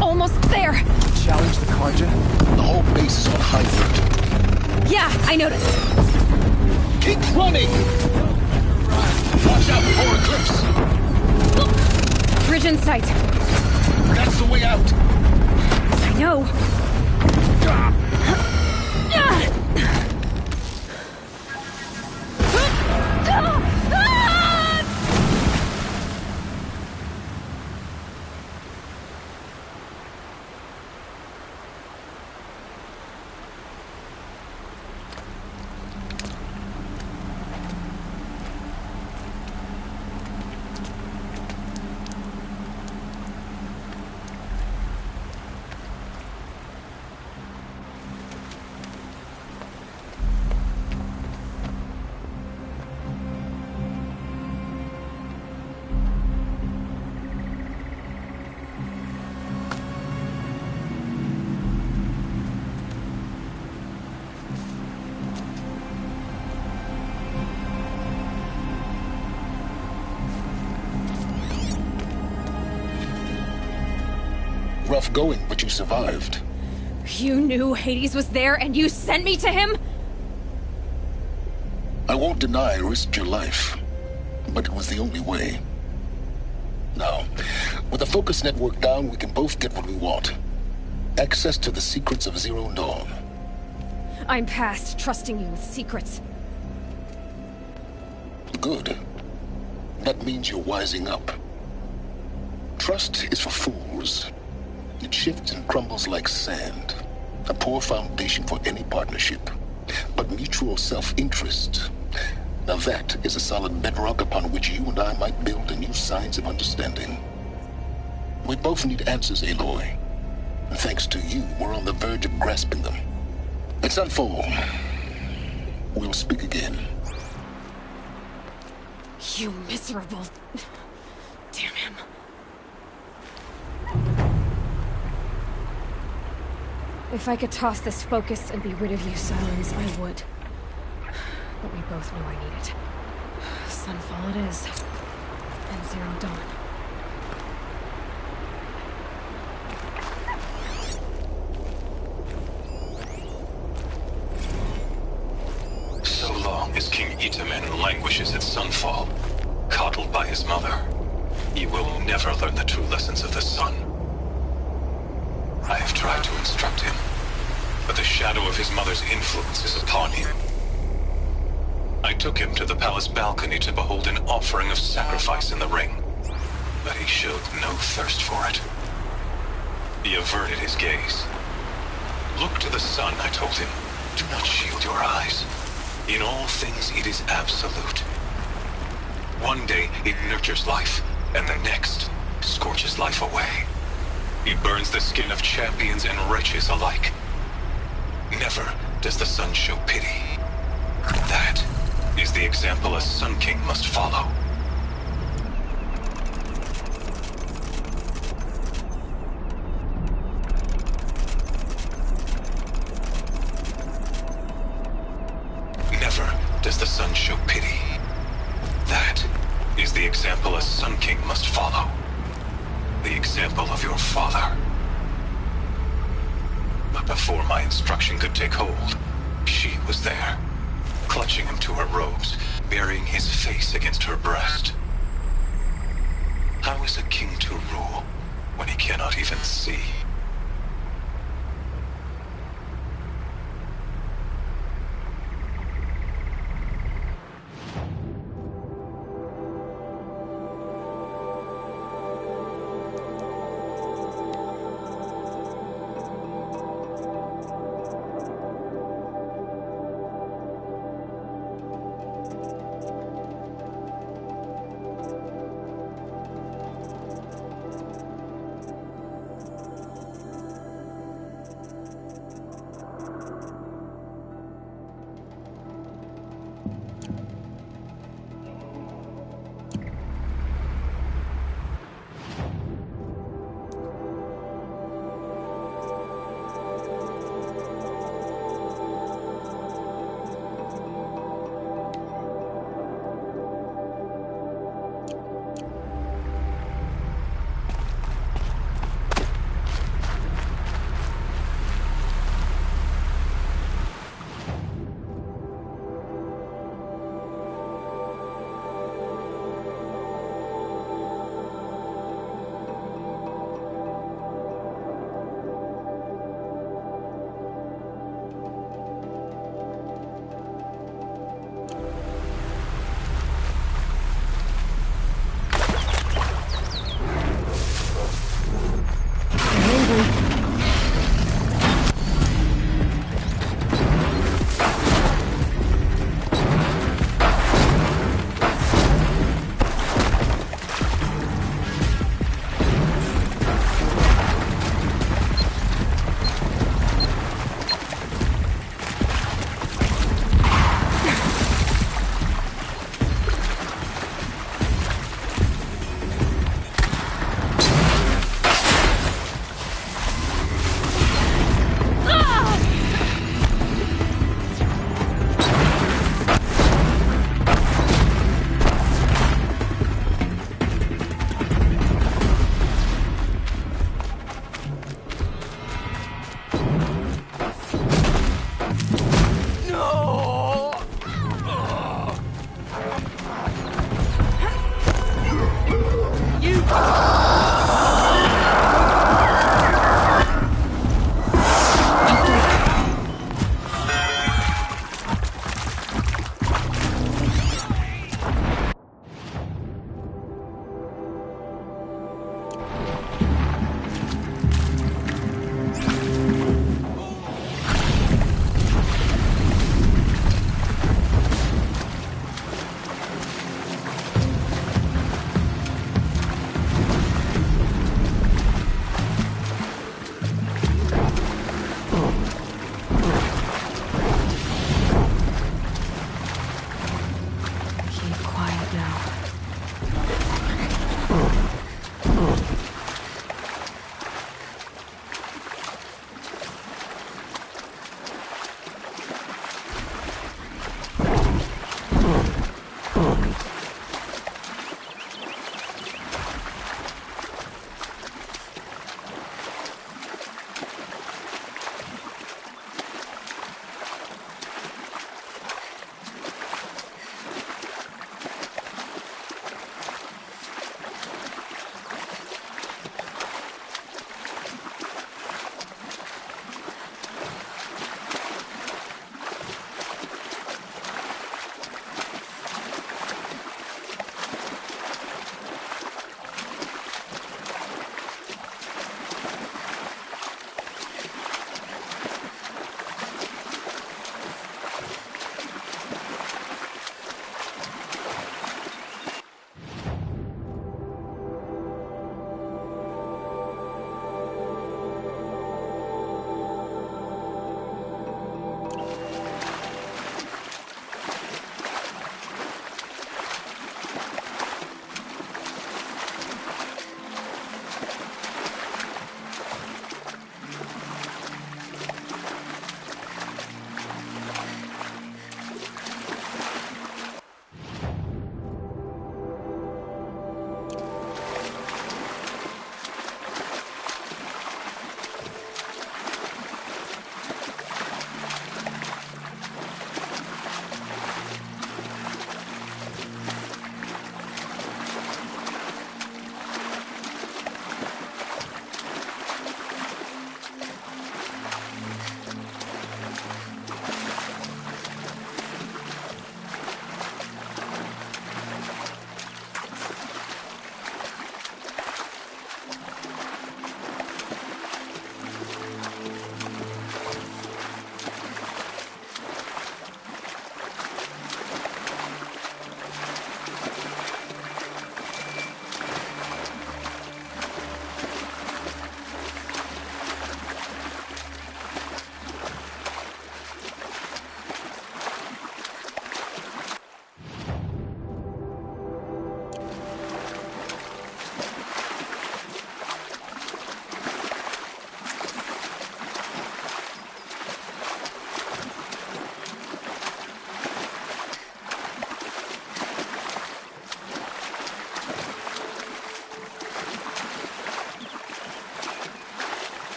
Almost there. Challenge the Carja? The whole base is on high alert. Yeah, I noticed. Keep running! Watch out for Eclipse! Bridge in sight. That's the way out! I know. Rough going, but you survived. You knew Hades was there and you sent me to him? I won't deny I risked your life, but it was the only way. Now, with the focus network down, we can both get what we want. Access to the secrets of Zero Dawn. I'm past trusting you with secrets. Good. That means you're wising up. Trust is for fools. It shifts and crumbles like sand. A poor foundation for any partnership. But mutual self-interest, now that is a solid bedrock upon which you and I might build a new science of understanding. We both need answers, Aloy. And thanks to you, we're on the verge of grasping them. At Sunfall, we'll speak again. You miserable... Damn him. If I could toss this focus and be rid of you, Silence, I would. But we both know I need it. Sunfall it is. And Zero Dawn. So long as King Itamen languishes at Sunfall, coddled by his mother, he will never learn the true lessons of the sun. I have tried to instruct him, but the shadow of his mother's influence is upon him. I took him to the palace balcony to behold an offering of sacrifice in the ring, but he showed no thirst for it. He averted his gaze. Look to the sun, I told him. Do not shield your eyes. In all things, it is absolute. One day, it nurtures life, and the next, scorches life away. He burns the skin of champions and wretches alike. Never does the sun show pity. That is the example a Sun King must follow. Never does the sun show pity. That is the example a Sun King must follow. The example of your father. But before my instruction could take hold, she was there, clutching him to her robes, burying his face against her breast. How is a king to rule when he cannot even see?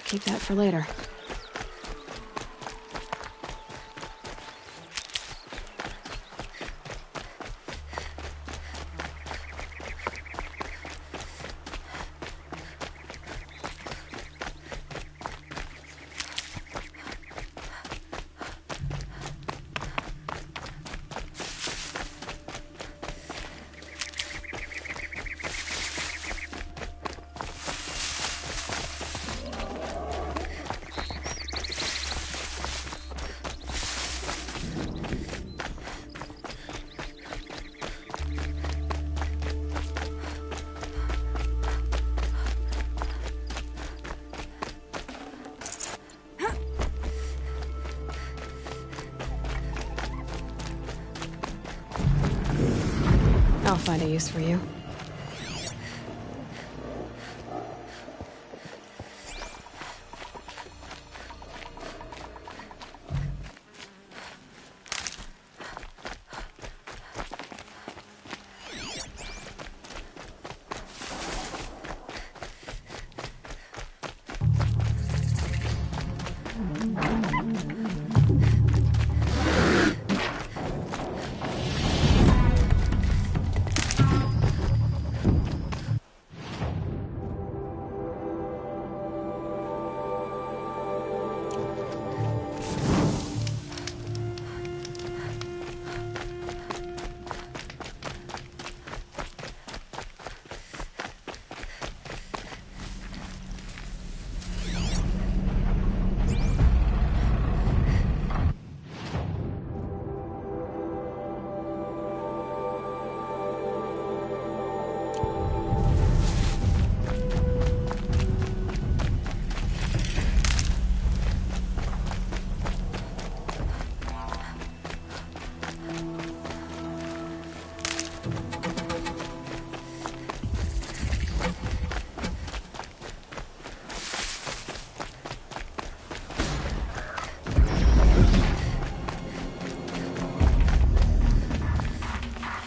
Keep that for later. I'll find a use for you.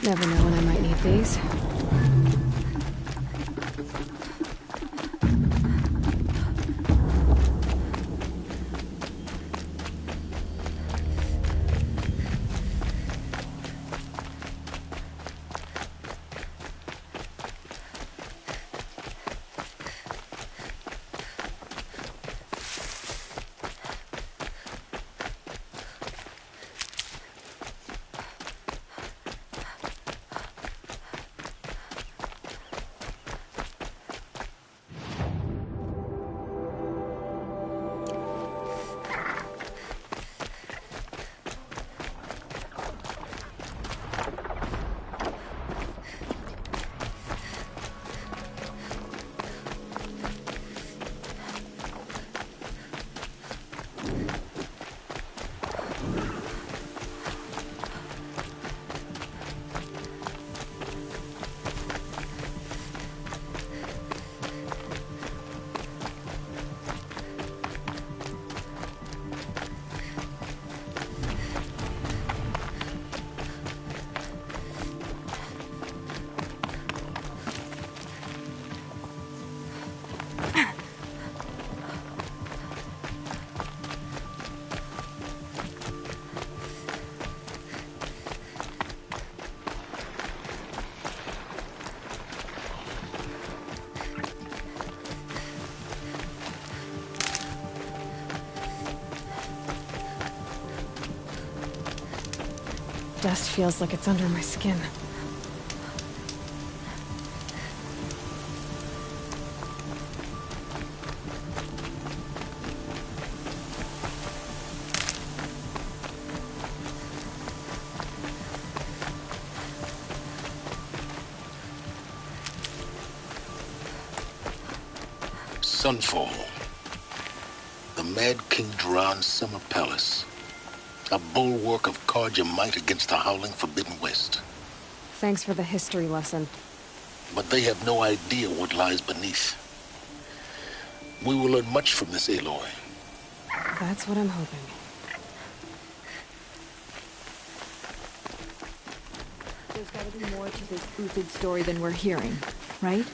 Never know when I might need these. Dust feels like it's under my skin. Sunfall. The Mad King Duran's summer palace. A bulwark of Carja might against the howling Forbidden West. Thanks for the history lesson. But they have no idea what lies beneath. We will learn much from this Aloy. That's what I'm hoping. There's gotta be more to this Uthid story than we're hearing, right?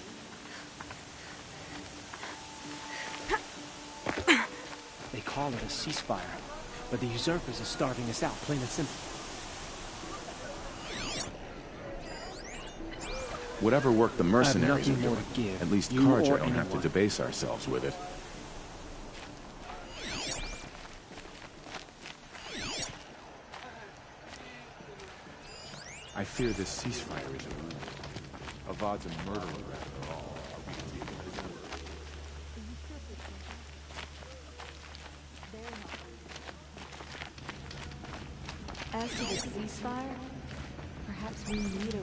They call it a ceasefire, but the usurpers are starving us out, plain and simple. Whatever work the mercenaries are nothing more doing, to give, at least you Carja or don't have to anyone. debase ourselves with it. I fear this ceasefire is a ruse. Avad's a murderer after all. As to the ceasefire, perhaps we need a...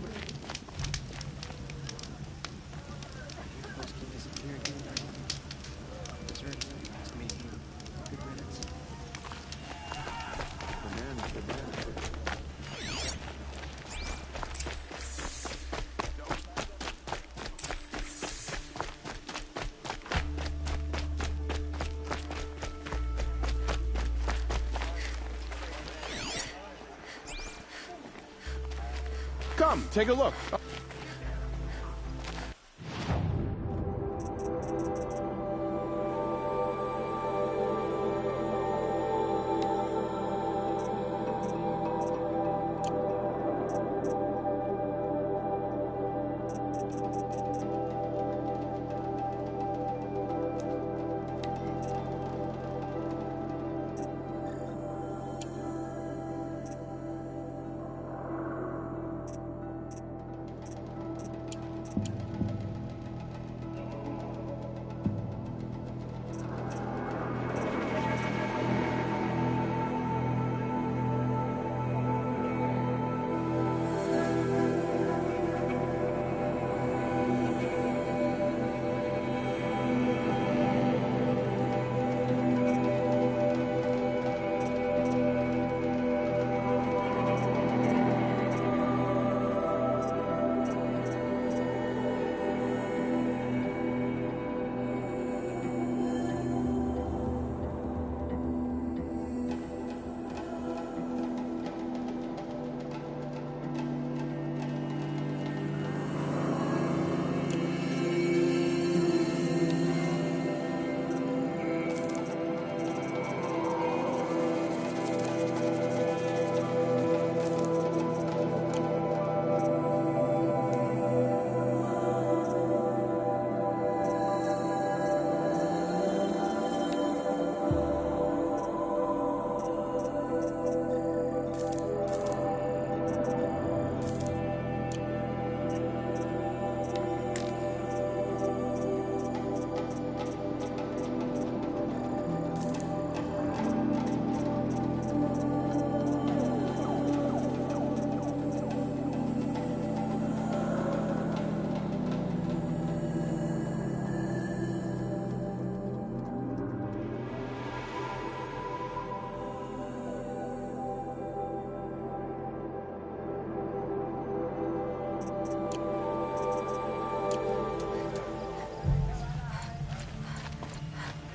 Come, take a look.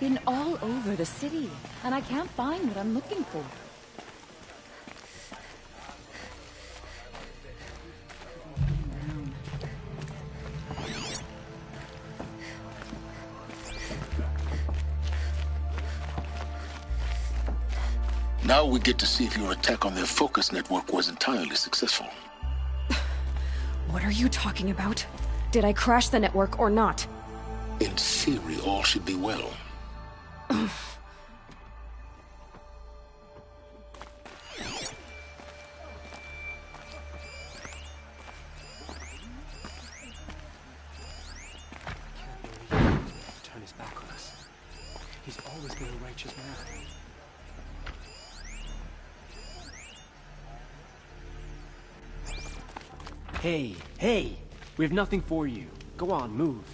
been all over the city, and I can't find what I'm looking for. Now we get to see if your attack on their focus network was entirely successful. What are you talking about? Did I crash the network or not? In theory, all should be well. Turn his back on us. He's always been a righteous man. Hey, hey! We have nothing for you. Go on, move.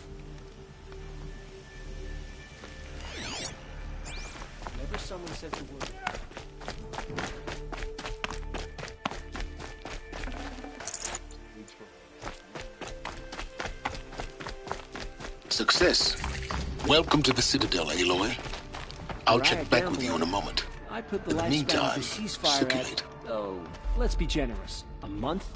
Whenever someone says the word... Success. Welcome to the Citadel, Aloy. I'll check back with you in a moment. I put the In the lifespan meantime, of the ceasefire circulate. at... Oh, let's be generous. A month?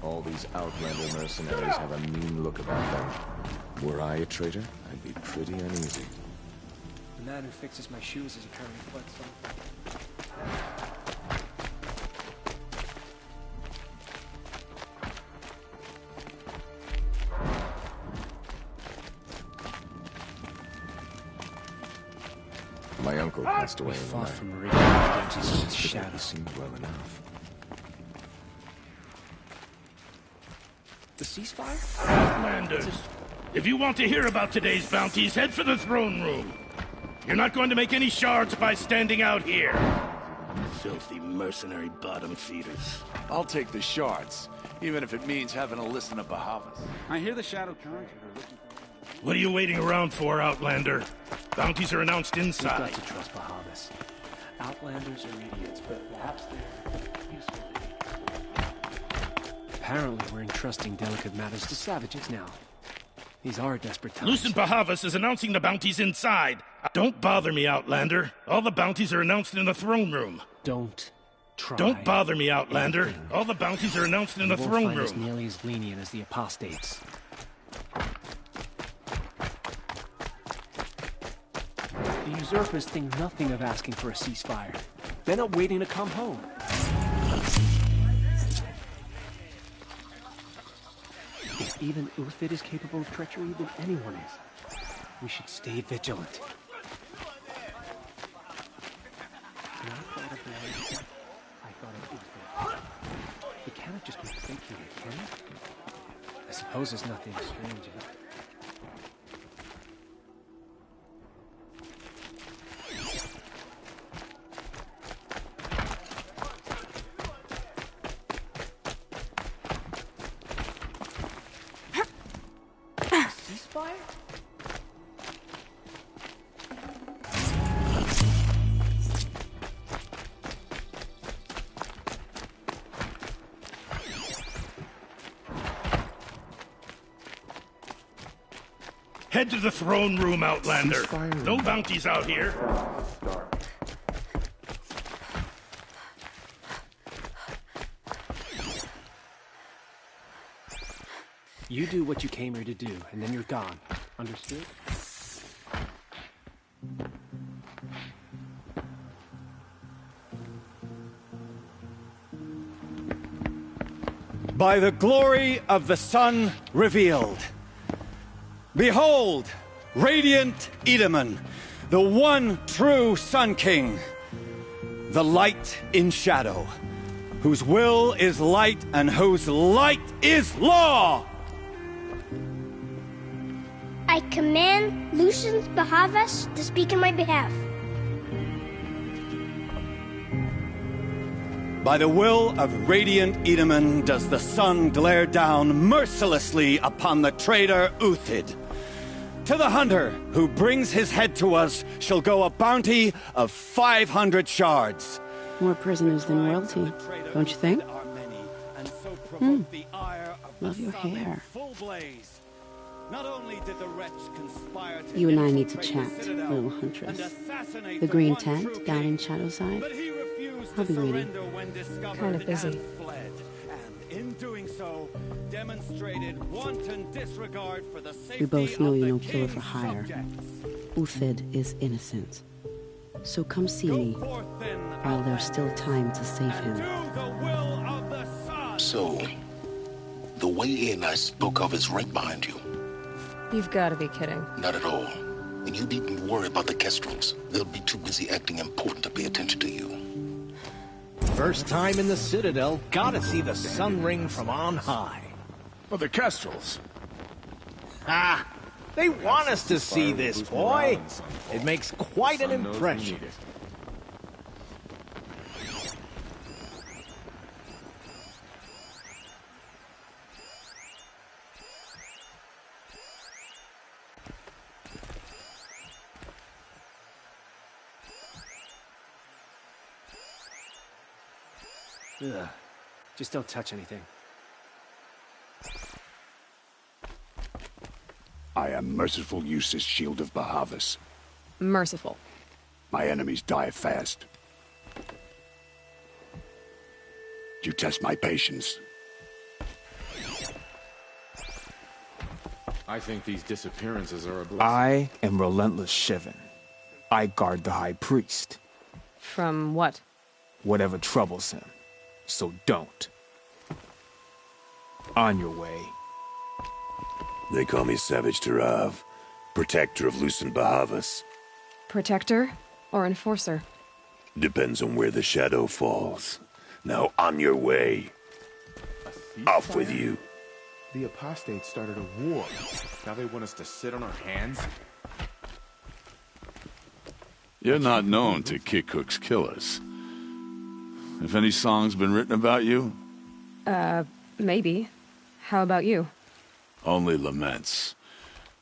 All these Outlander mercenaries have a mean look about them. Were I a traitor, I'd be pretty uneasy. The man who fixes my shoes is apparently quite some. My uncle passed away We in the fought night. for Meridian against his But shadow. he seemed well enough. The ceasefire? Outlanders, if you want to hear about today's bounties, head for the throne room. You're not going to make any shards by standing out here. Filthy mercenary bottom feeders. I'll take the shards, even if it means having to listen to Bahavas. I hear the Shadow Council. What are you waiting around for, Outlander? Bounties are announced We've inside. got to trust Bahavas. Outlanders are idiots, but perhaps they're useful. Apparently, we're entrusting delicate matters to savages now. These are desperate times. Lucent Bahavas is announcing the bounties inside. Don't bother me, Outlander. All the bounties are announced in the throne room. Don't try. Don't bother me, Outlander. anything. All the bounties are announced in You the won't throne find us room. nearly as lenient as the apostates. The usurpers think nothing of asking for a ceasefire. They're not waiting to come home. If even Uthid is capable of treachery, then anyone is. We should stay vigilant. When I thought of the I thought of Uthid. It cannot just be faking it, can it? I suppose there's nothing strange in it. Ceasefire? Head to the throne room, Outlander. No bounties out here. You do what you came here to do, and then you're gone. Understood? By the glory of the sun revealed. Behold, radiant Edaman, the one true Sun King, the light in shadow, whose will is light and whose light is law. I command Lucius Bahavas to speak in my behalf. By the will of radiant Edaman does the sun glare down mercilessly upon the traitor Uthid, To the hunter who brings his head to us shall go a bounty of 500 shards. More prisoners than royalty, don't you think? Love your hair. Not only did the wretch conspire to You and I need to chat, little huntress. The green tent down in Shadowside? I'll be waiting. Kind of busy. In doing so, demonstrated wanton disregard for the safety We both know of you're the no killer king's for hire. subjects. Uthid is innocent. So come see me, while there's still time to save him. So, the way in I spoke of is right behind you. You've got to be kidding. Not at all. And you needn't worry about the Kestrels. They'll be too busy acting important to pay attention to you. First time in the Citadel, gotta see the sun ring from on high. Well, the Kestrels. Ah, they want us to see this, boy. It makes quite an impression. Ugh. Just don't touch anything. I am merciful Eustace, Shield of Bahavas. Merciful. My enemies die fast. You test my patience. I think these disappearances are a blessing. I am Relentless Shivan. I guard the High Priest. From what? Whatever troubles him. So don't. On your way. They call me Savage Tarav, protector of Lucent Bahavas. Protector or enforcer? Depends on where the shadow falls. Now on your way. Off with you. The apostates started a war. Now they want us to sit on our hands? You're not known to Kikuk's killers. Have any songs been written about you? Maybe. How about you? Only laments.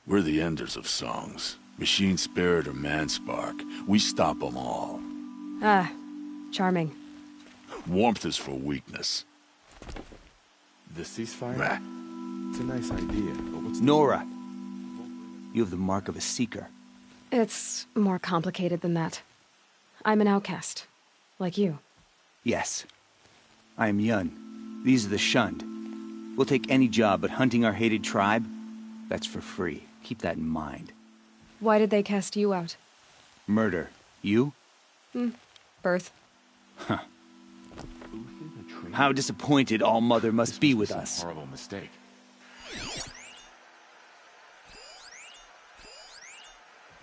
We're the enders of songs. Machine spirit or man spark. We stop them all. Ah, charming. Warmth is for weakness. The ceasefire? It's a nice idea, but what's Nora! You have the mark of a seeker. It's more complicated than that. I'm an outcast. Like you. Yes. I am Yun. These are the shunned. We'll take any job, but hunting our hated tribe? That's for free. Keep that in mind. Why did they cast you out? Murder. You? Birth. Huh. How disappointed All-Mother must be with us. Horrible mistake.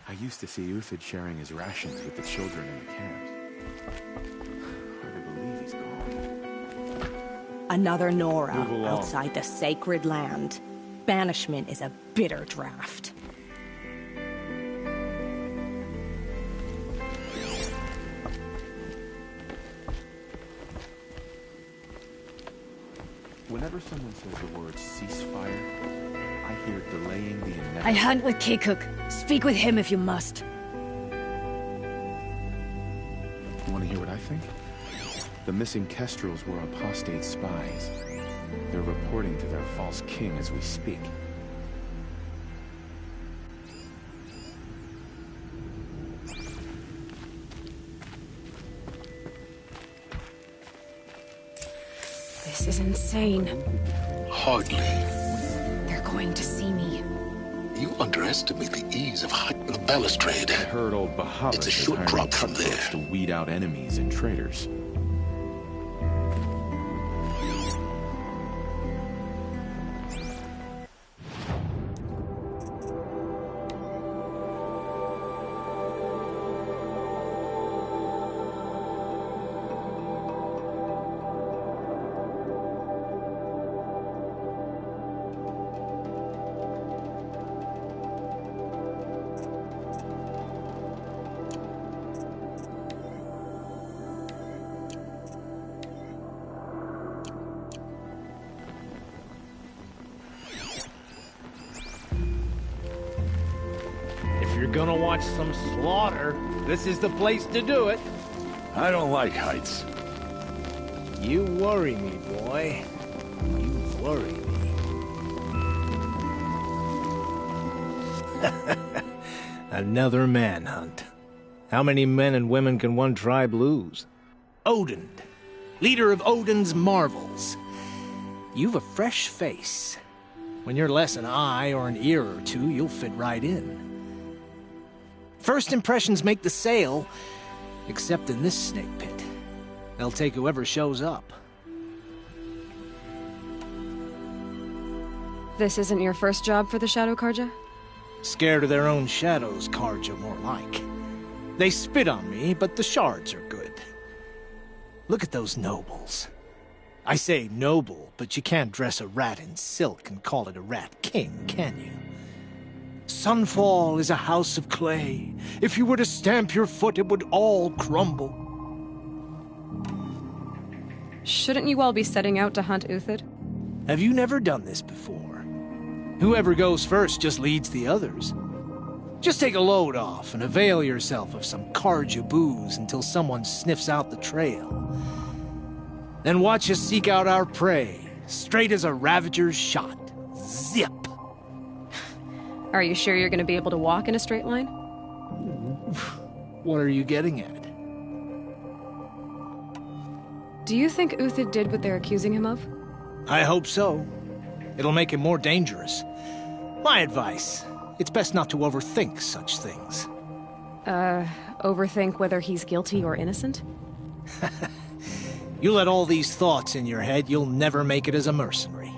I used to see Uthid sharing his rations with the children in the camps. Hard to believe he's gone. Another Nora Move along. outside the sacred land. Banishment is a bitter draught. Whenever someone says the word ceasefire, I hear delaying the inevitable. I hunt with Kikuk. Speak with him if you must. You want to hear what I think? The missing Kestrels were apostate spies. They're reporting to their false king as we speak. This is insane. Hardly. They're going to see me. You underestimate the ease of the balustrade. I heard old Bahavas It's a is short hiring drop from cutthroats there. to weed out enemies and traitors. gonna watch some slaughter, this is the place to do it. I don't like heights. You worry me, boy. You worry me. Another manhunt. How many men and women can one tribe lose? Odin, leader of Odin's marvels. You've a fresh face. When you're less an eye or an ear or two, you'll fit right in. First impressions make the sale, except in this snake pit. They'll take whoever shows up. This isn't your first job for the Shadow Karja? Scared of their own shadows, Karja, more like. They spit on me, but the shards are good. Look at those nobles. I say noble, but you can't dress a rat in silk and call it a rat king, can you? Sunfall is a house of clay. If you were to stamp your foot, it would all crumble. Shouldn't you all be setting out to hunt Uthid? Have you never done this before? Whoever goes first just leads the others. Just take a load off and avail yourself of some Karja booze until someone sniffs out the trail. Then watch us seek out our prey, straight as a ravager's shot. Zip! Are you sure you're going to be able to walk in a straight line? What are you getting at? Do you think Uthid did what they're accusing him of? I hope so. It'll make him more dangerous. My advice, it's best not to overthink such things. Overthink whether he's guilty or innocent? You let all these thoughts in your head, you'll never make it as a mercenary.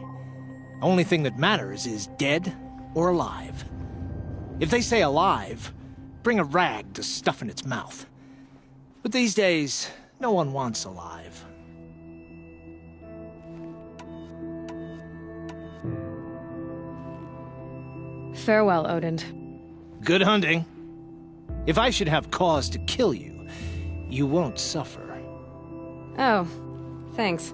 Only thing that matters is dead or alive. If they say alive, bring a rag to stuff in its mouth. But these days, no one wants alive. Farewell, Odin. Good hunting. If I should have cause to kill you, you won't suffer. Oh, thanks.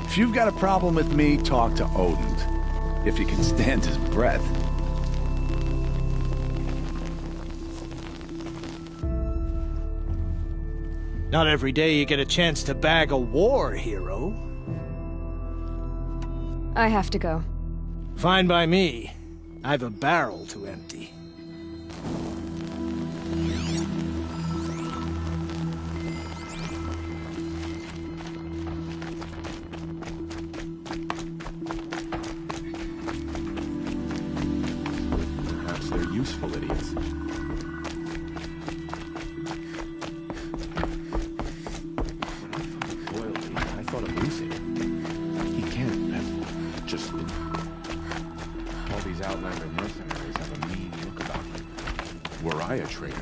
If you've got a problem with me, talk to Odin. If you can stand his breath. Not every day you get a chance to bag a war hero. I have to go. Fine by me. I've a barrel to empty. Perhaps they're useful idiots. Loyalty, I thought of losing. He can't have just been... All these outlander mercenaries have a mean look about them. Were I a traitor?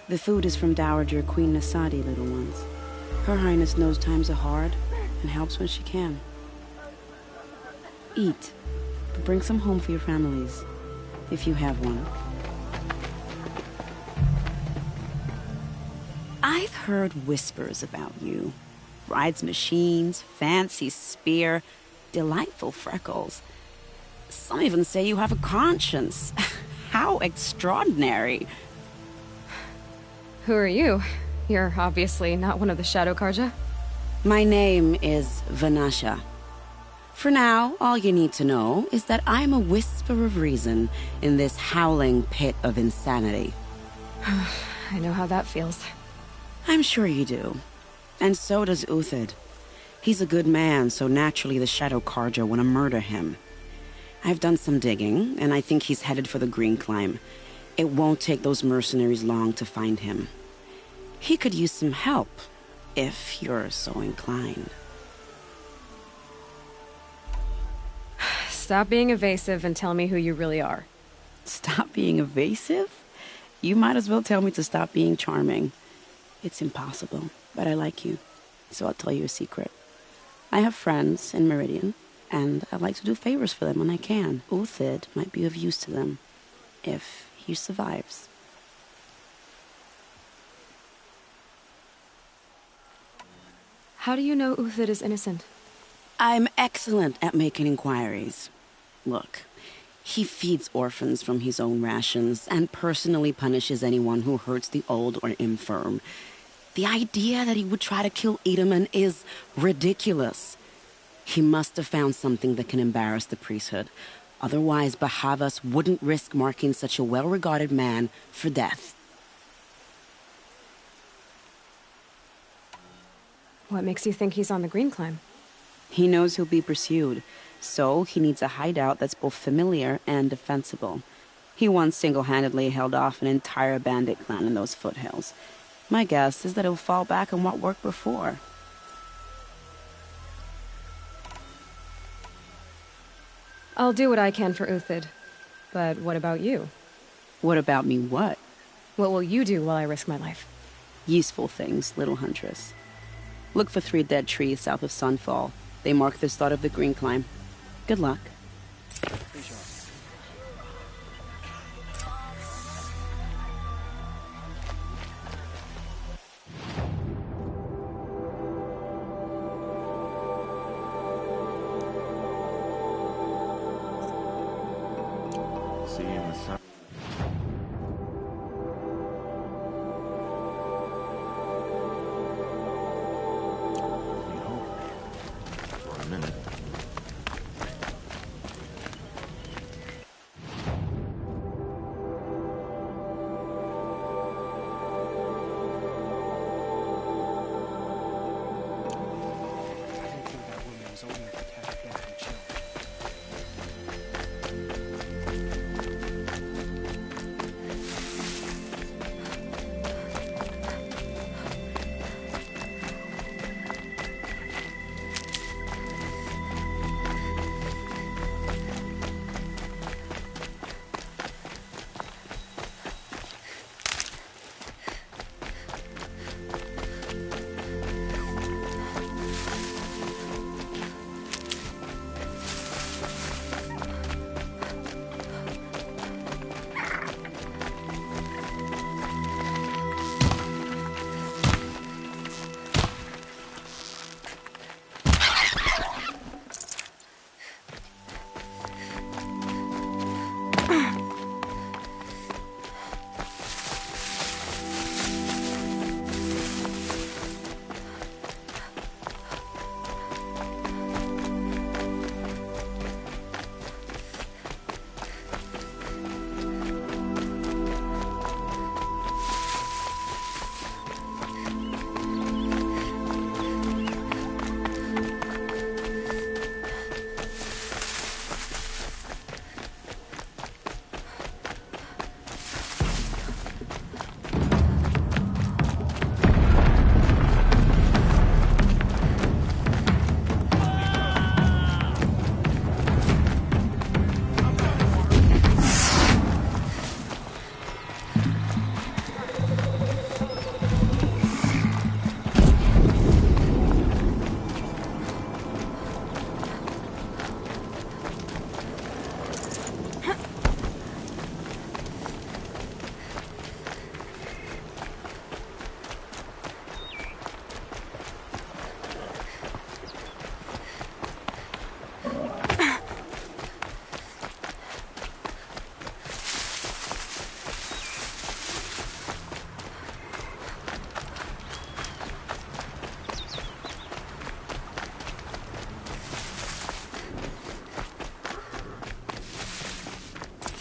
The food is from Dowager Queen Nasadi, little ones. Her Highness knows times are hard and helps when she can. Eat, but bring some home for your families, if you have one. I've heard whispers about you. Rides machines, fancy spear, delightful freckles. Some even say you have a conscience. How extraordinary. Who are you? You're obviously not one of the Shadow Karja. My name is Vanasha. For now, all you need to know is that I'm a whisper of reason in this howling pit of insanity. I know how that feels. I'm sure you do. And so does Uthid. He's a good man, so naturally the Shadow Karja want to murder him. I've done some digging, and I think he's headed for the Green Climb. It won't take those mercenaries long to find him. He could use some help, if you're so inclined. Stop being evasive and tell me who you really are. Stop being evasive? You might as well tell me to stop being charming. It's impossible, but I like you, so I'll tell you a secret. I have friends in Meridian, and I like to do favors for them when I can. Uthid might be of use to them, if he survives. How do you know Uthid is innocent? I'm excellent at making inquiries. Look, he feeds orphans from his own rations and personally punishes anyone who hurts the old or infirm. The idea that he would try to kill Edelman is ridiculous. He must have found something that can embarrass the priesthood. Otherwise, Bahavas wouldn't risk marking such a well-regarded man for death. What makes you think he's on the Green Climb? He knows he'll be pursued, so he needs a hideout that's both familiar and defensible. He once single-handedly held off an entire bandit clan in those foothills. My guess is that he'll fall back on what worked before. I'll do what I can for Uthid. But what about you? What about me what? What will you do while I risk my life? Useful things, little huntress. Look for 3 dead trees south of Sunfall. They mark the start of the Green Climb. Good luck. See you in the sun. For a minute.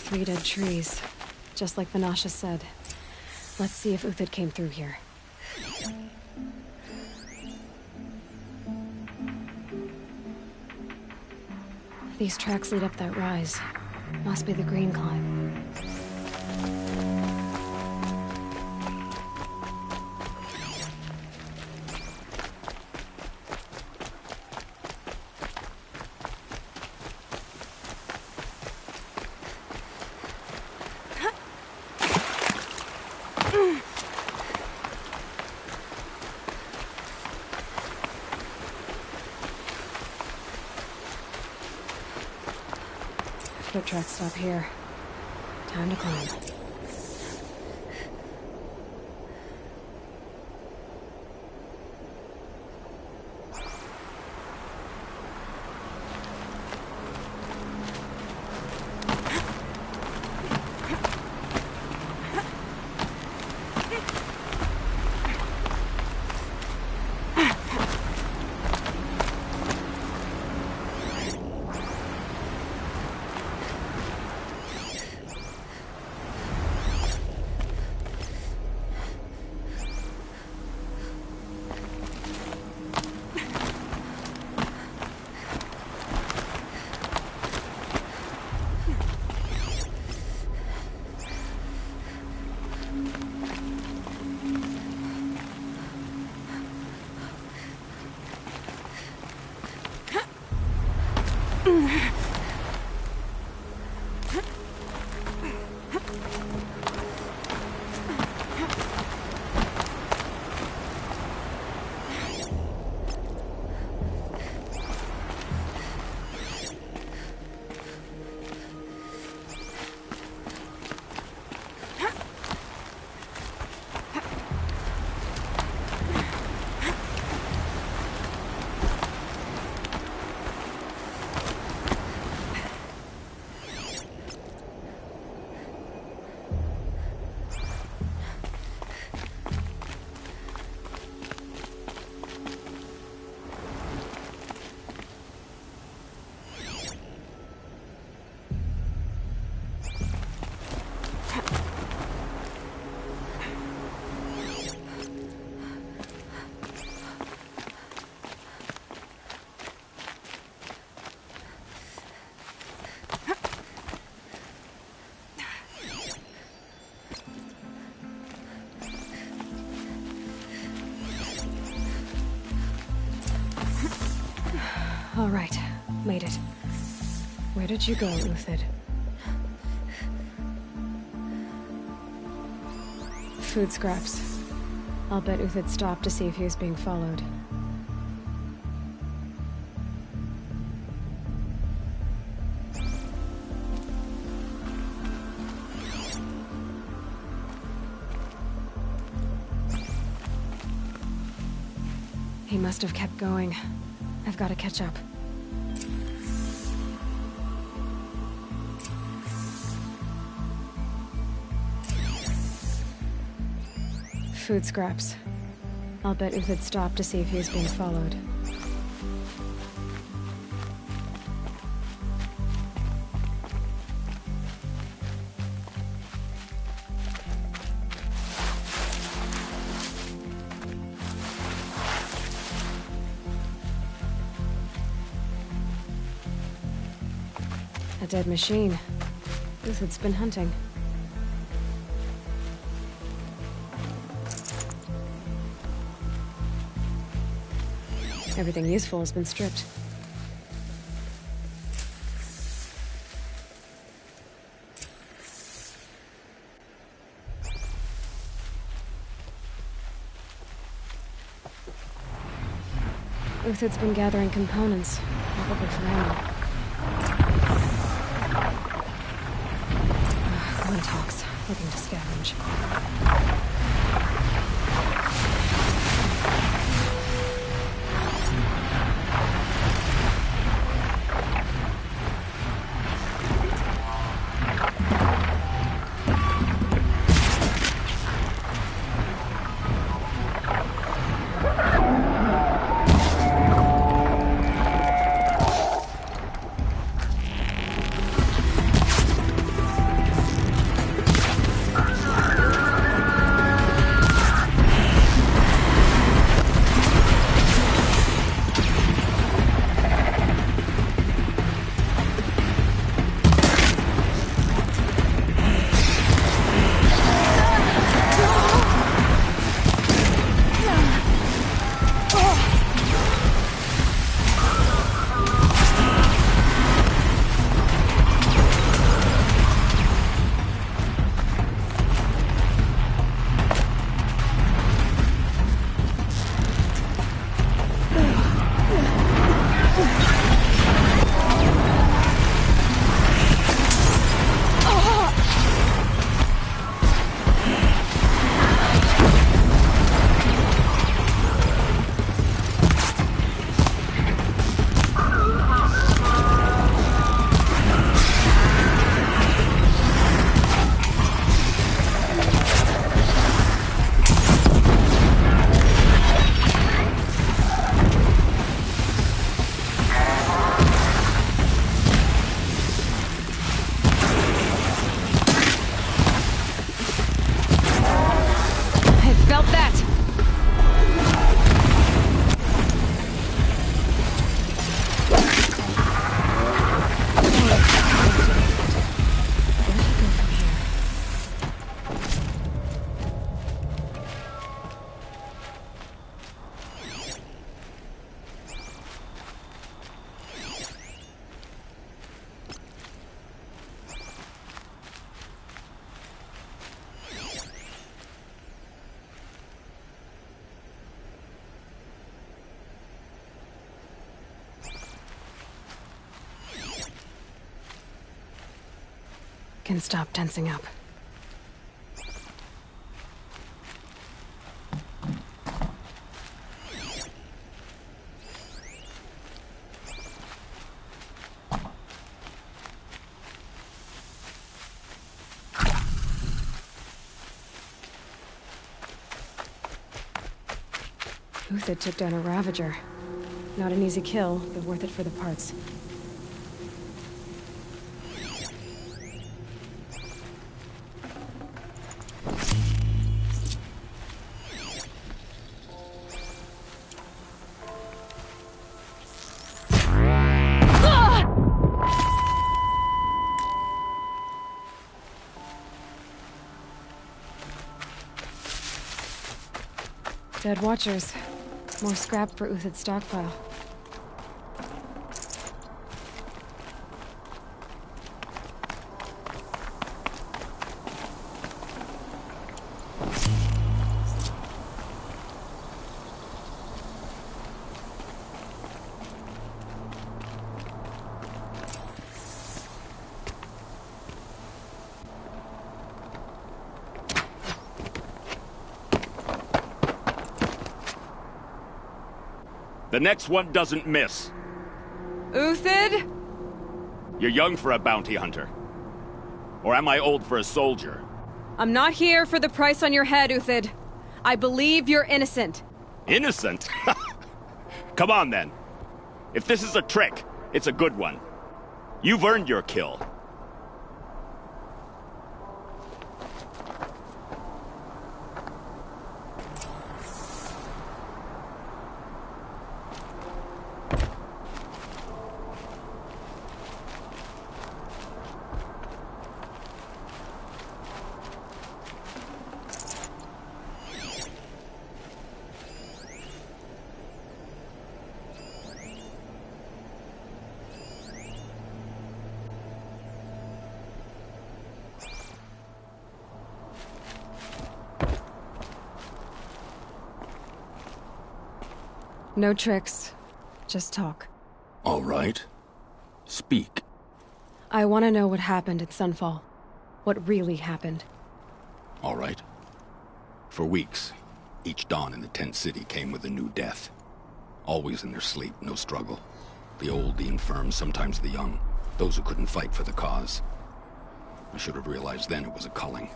Three dead trees. Just like Vanasha said. Let's see if Uthid came through here. These tracks lead up that rise. Must be the Green Climb. foot tracks stop here. Time to climb. All right, made it. Where did you go, Uthid? Food scraps. I'll bet Uthid stopped to see if he was being followed. He must have kept going. I've got to catch up. Food scraps. I'll bet Uthid stopped to see if he was being followed. A dead machine. Uthid's been hunting. Everything useful has been stripped. Uthid's been gathering components, probably for ammo. Talks, looking to scavenge. can stop tensing up. Uthid took down a Ravager. Not an easy kill, but worth it for the parts. Dead Watchers. More scrap for Uthid's stockpile. The next one doesn't miss. Uthid? You're young for a bounty hunter. Or am I old for a soldier? I'm not here for the price on your head, Uthid. I believe you're innocent. Innocent? Come on, then. If this is a trick, it's a good one. You've earned your kill. No tricks. Just talk. All right. Speak. I want to know what happened at Sunfall. What really happened. All right. For weeks, each dawn in the tent city came with a new death. Always in their sleep, no struggle. The old, the infirm, sometimes the young. Those who couldn't fight for the cause. I should have realized then it was a culling.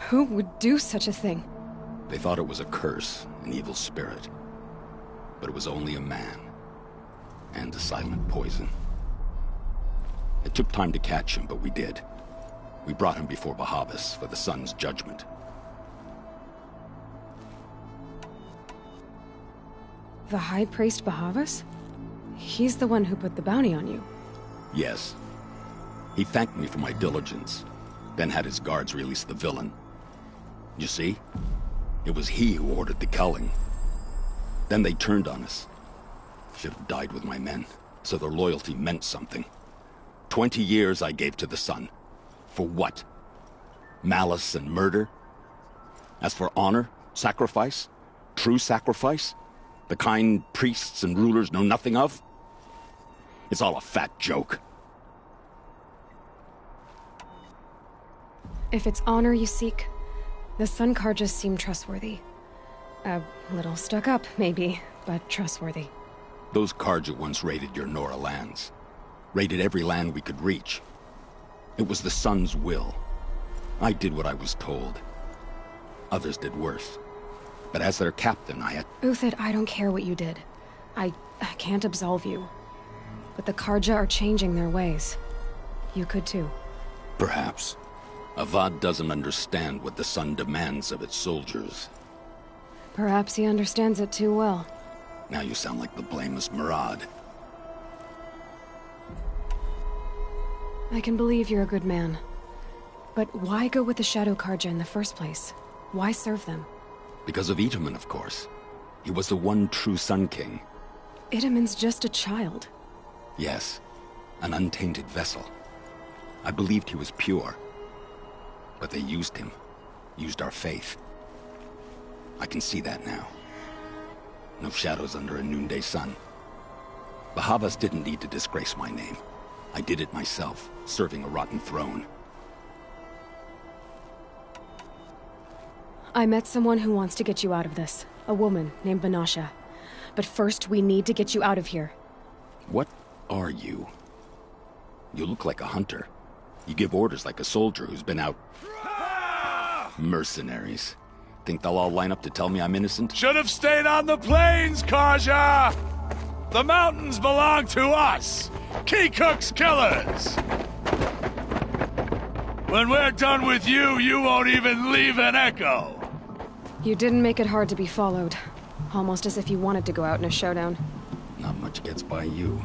Who would do such a thing? They thought it was a curse, an evil spirit. But it was only a man. And a silent poison. It took time to catch him, but we did. We brought him before Bahavas for the sun's judgment. The High Priest Bahavas? He's the one who put the bounty on you. Yes. He thanked me for my diligence, then had his guards release the villain. You see? It was he who ordered the culling. Then they turned on us. Should have died with my men, so their loyalty meant something. 20 years I gave to the sun. For what? Malice and murder? As for honor, sacrifice, true sacrifice, the kind priests and rulers know nothing of? It's all a fat joke. If it's honor you seek, the Sun Karjas seem trustworthy. A little stuck up, maybe, but trustworthy. Those Karja once raided your Nora lands. Raided every land we could reach. It was the Sun's will. I did what I was told. Others did worse. But as their captain, I had... Uthid, I don't care what you did. I can't absolve you. But the Karja are changing their ways. You could too. Perhaps. Avad doesn't understand what the Sun demands of its soldiers. Perhaps he understands it too well. Now you sound like the blameless Murad. I can believe you're a good man. But why go with the Shadow Karja in the first place? Why serve them? Because of Itaman, of course. He was the one true Sun King. Itaman's just a child. Yes, an untainted vessel. I believed he was pure. But they used him. Used our faith. I can see that now. No shadows under a noonday sun. Bahavas didn't need to disgrace my name. I did it myself, serving a rotten throne. I met someone who wants to get you out of this. A woman named Vanasha. But first, we need to get you out of here. What are you? You look like a hunter. You give orders like a soldier who's been out... Mercenaries. Think they'll all line up to tell me I'm innocent? Should have stayed on the plains, Kaja! The mountains belong to us! Keekook's killers! When we're done with you, you won't even leave an echo! You didn't make it hard to be followed. Almost as if you wanted to go out in a showdown. Not much gets by you.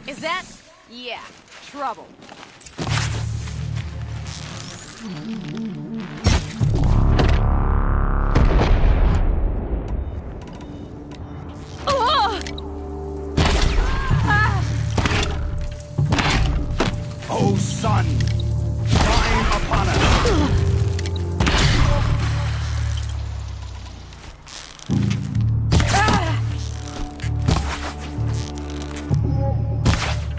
Is that? Yeah, trouble. Oh, sun! Shine upon us!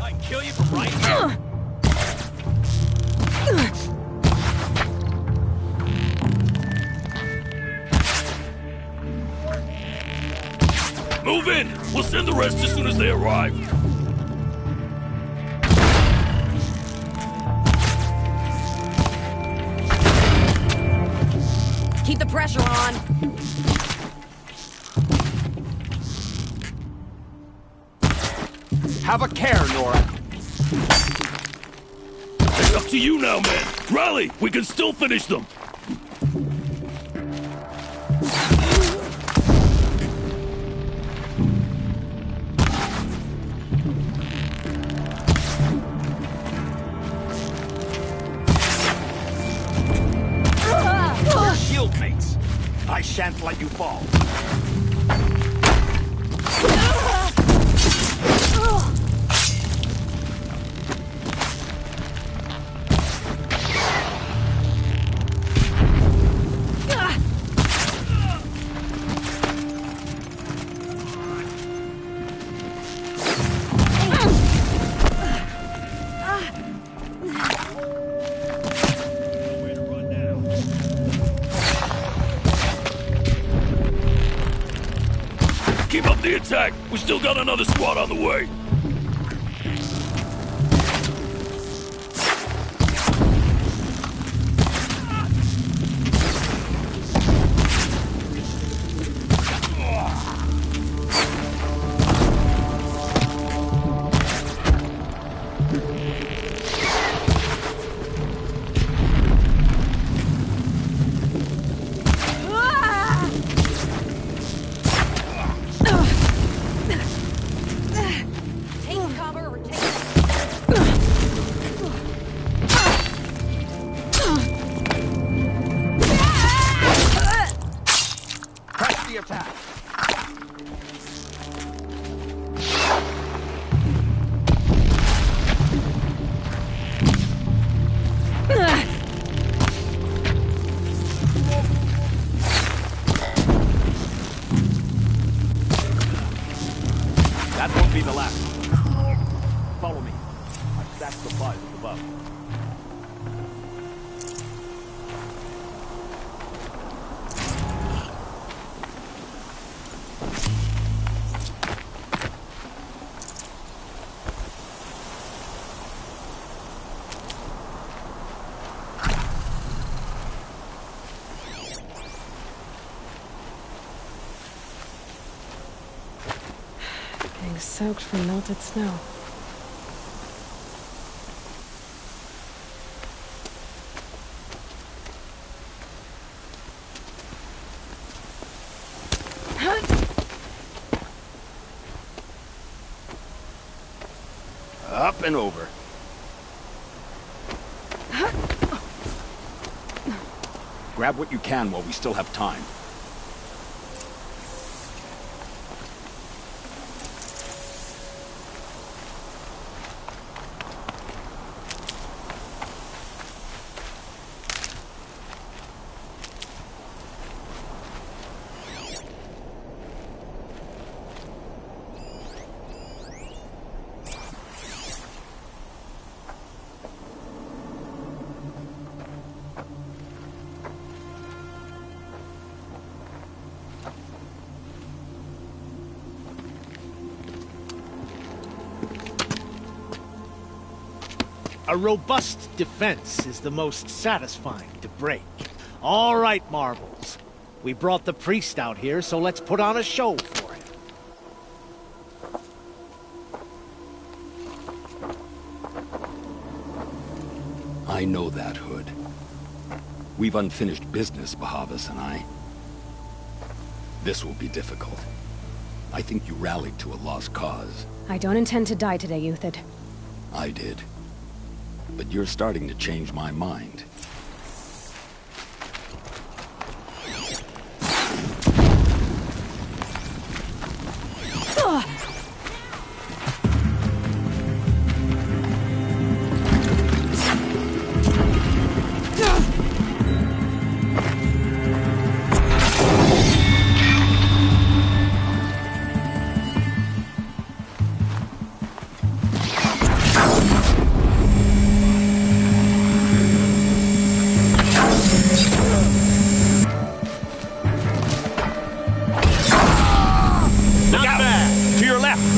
I'd kill you from right here. Move in! We'll send the rest as soon as they arrive. Keep the pressure on. Have a care, Nora. It's up to you now, man. Rally! We can still finish them. We're shield mates. I shan't let you fall. Keep up the attack. We still got another squad on the way. That won't be the last. Follow me. I've stacked supplies above. Getting soaked from melted snow. Up and over. Grab what you can while we still have time. A robust defense is the most satisfying to break. All right, Marvels. We brought the priest out here, so let's put on a show for him. I know that, Hood. We've unfinished business, Bahavas and I. This will be difficult. I think you rallied to a lost cause. I don't intend to die today, Uthid. I did. But you're starting to change my mind.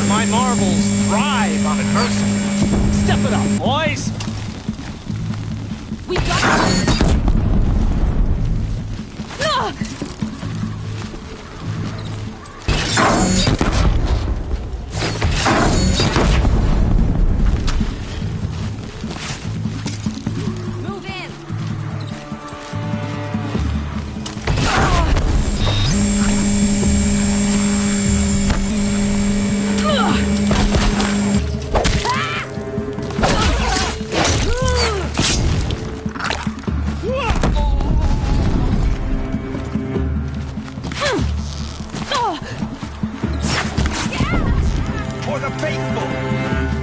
My marvels thrive on adversity. Step it up, boys! We got Move in! For the faithful!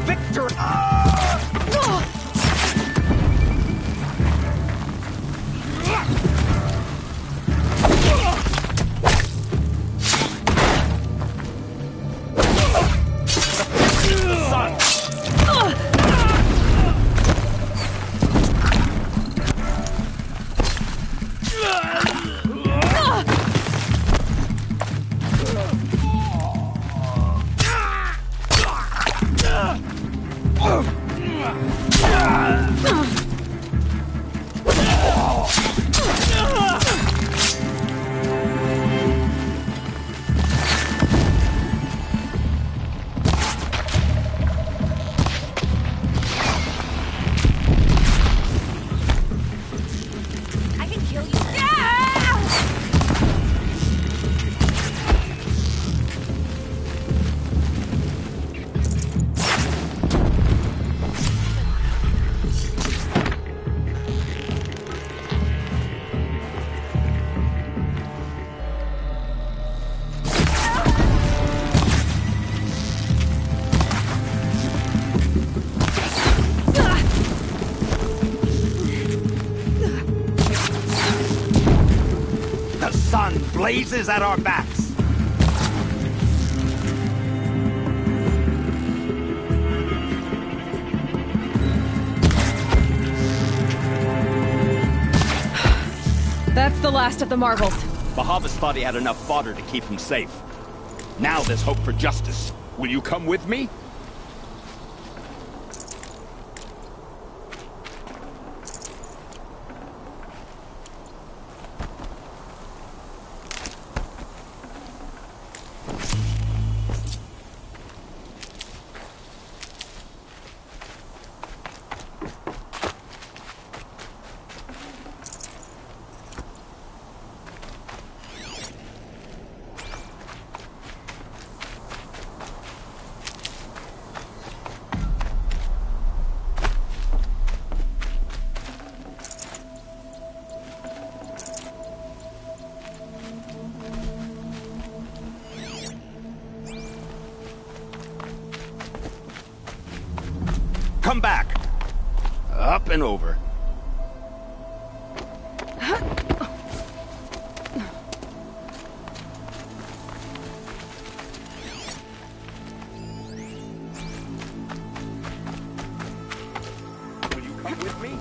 Victor! I can kill you. The sun blazes at our backs. That's the last of the Marvels. Bahavas thought he had enough fodder to keep him safe. Now there's hope for justice. Will you come with me? Come back. Up and over. Will you come with me?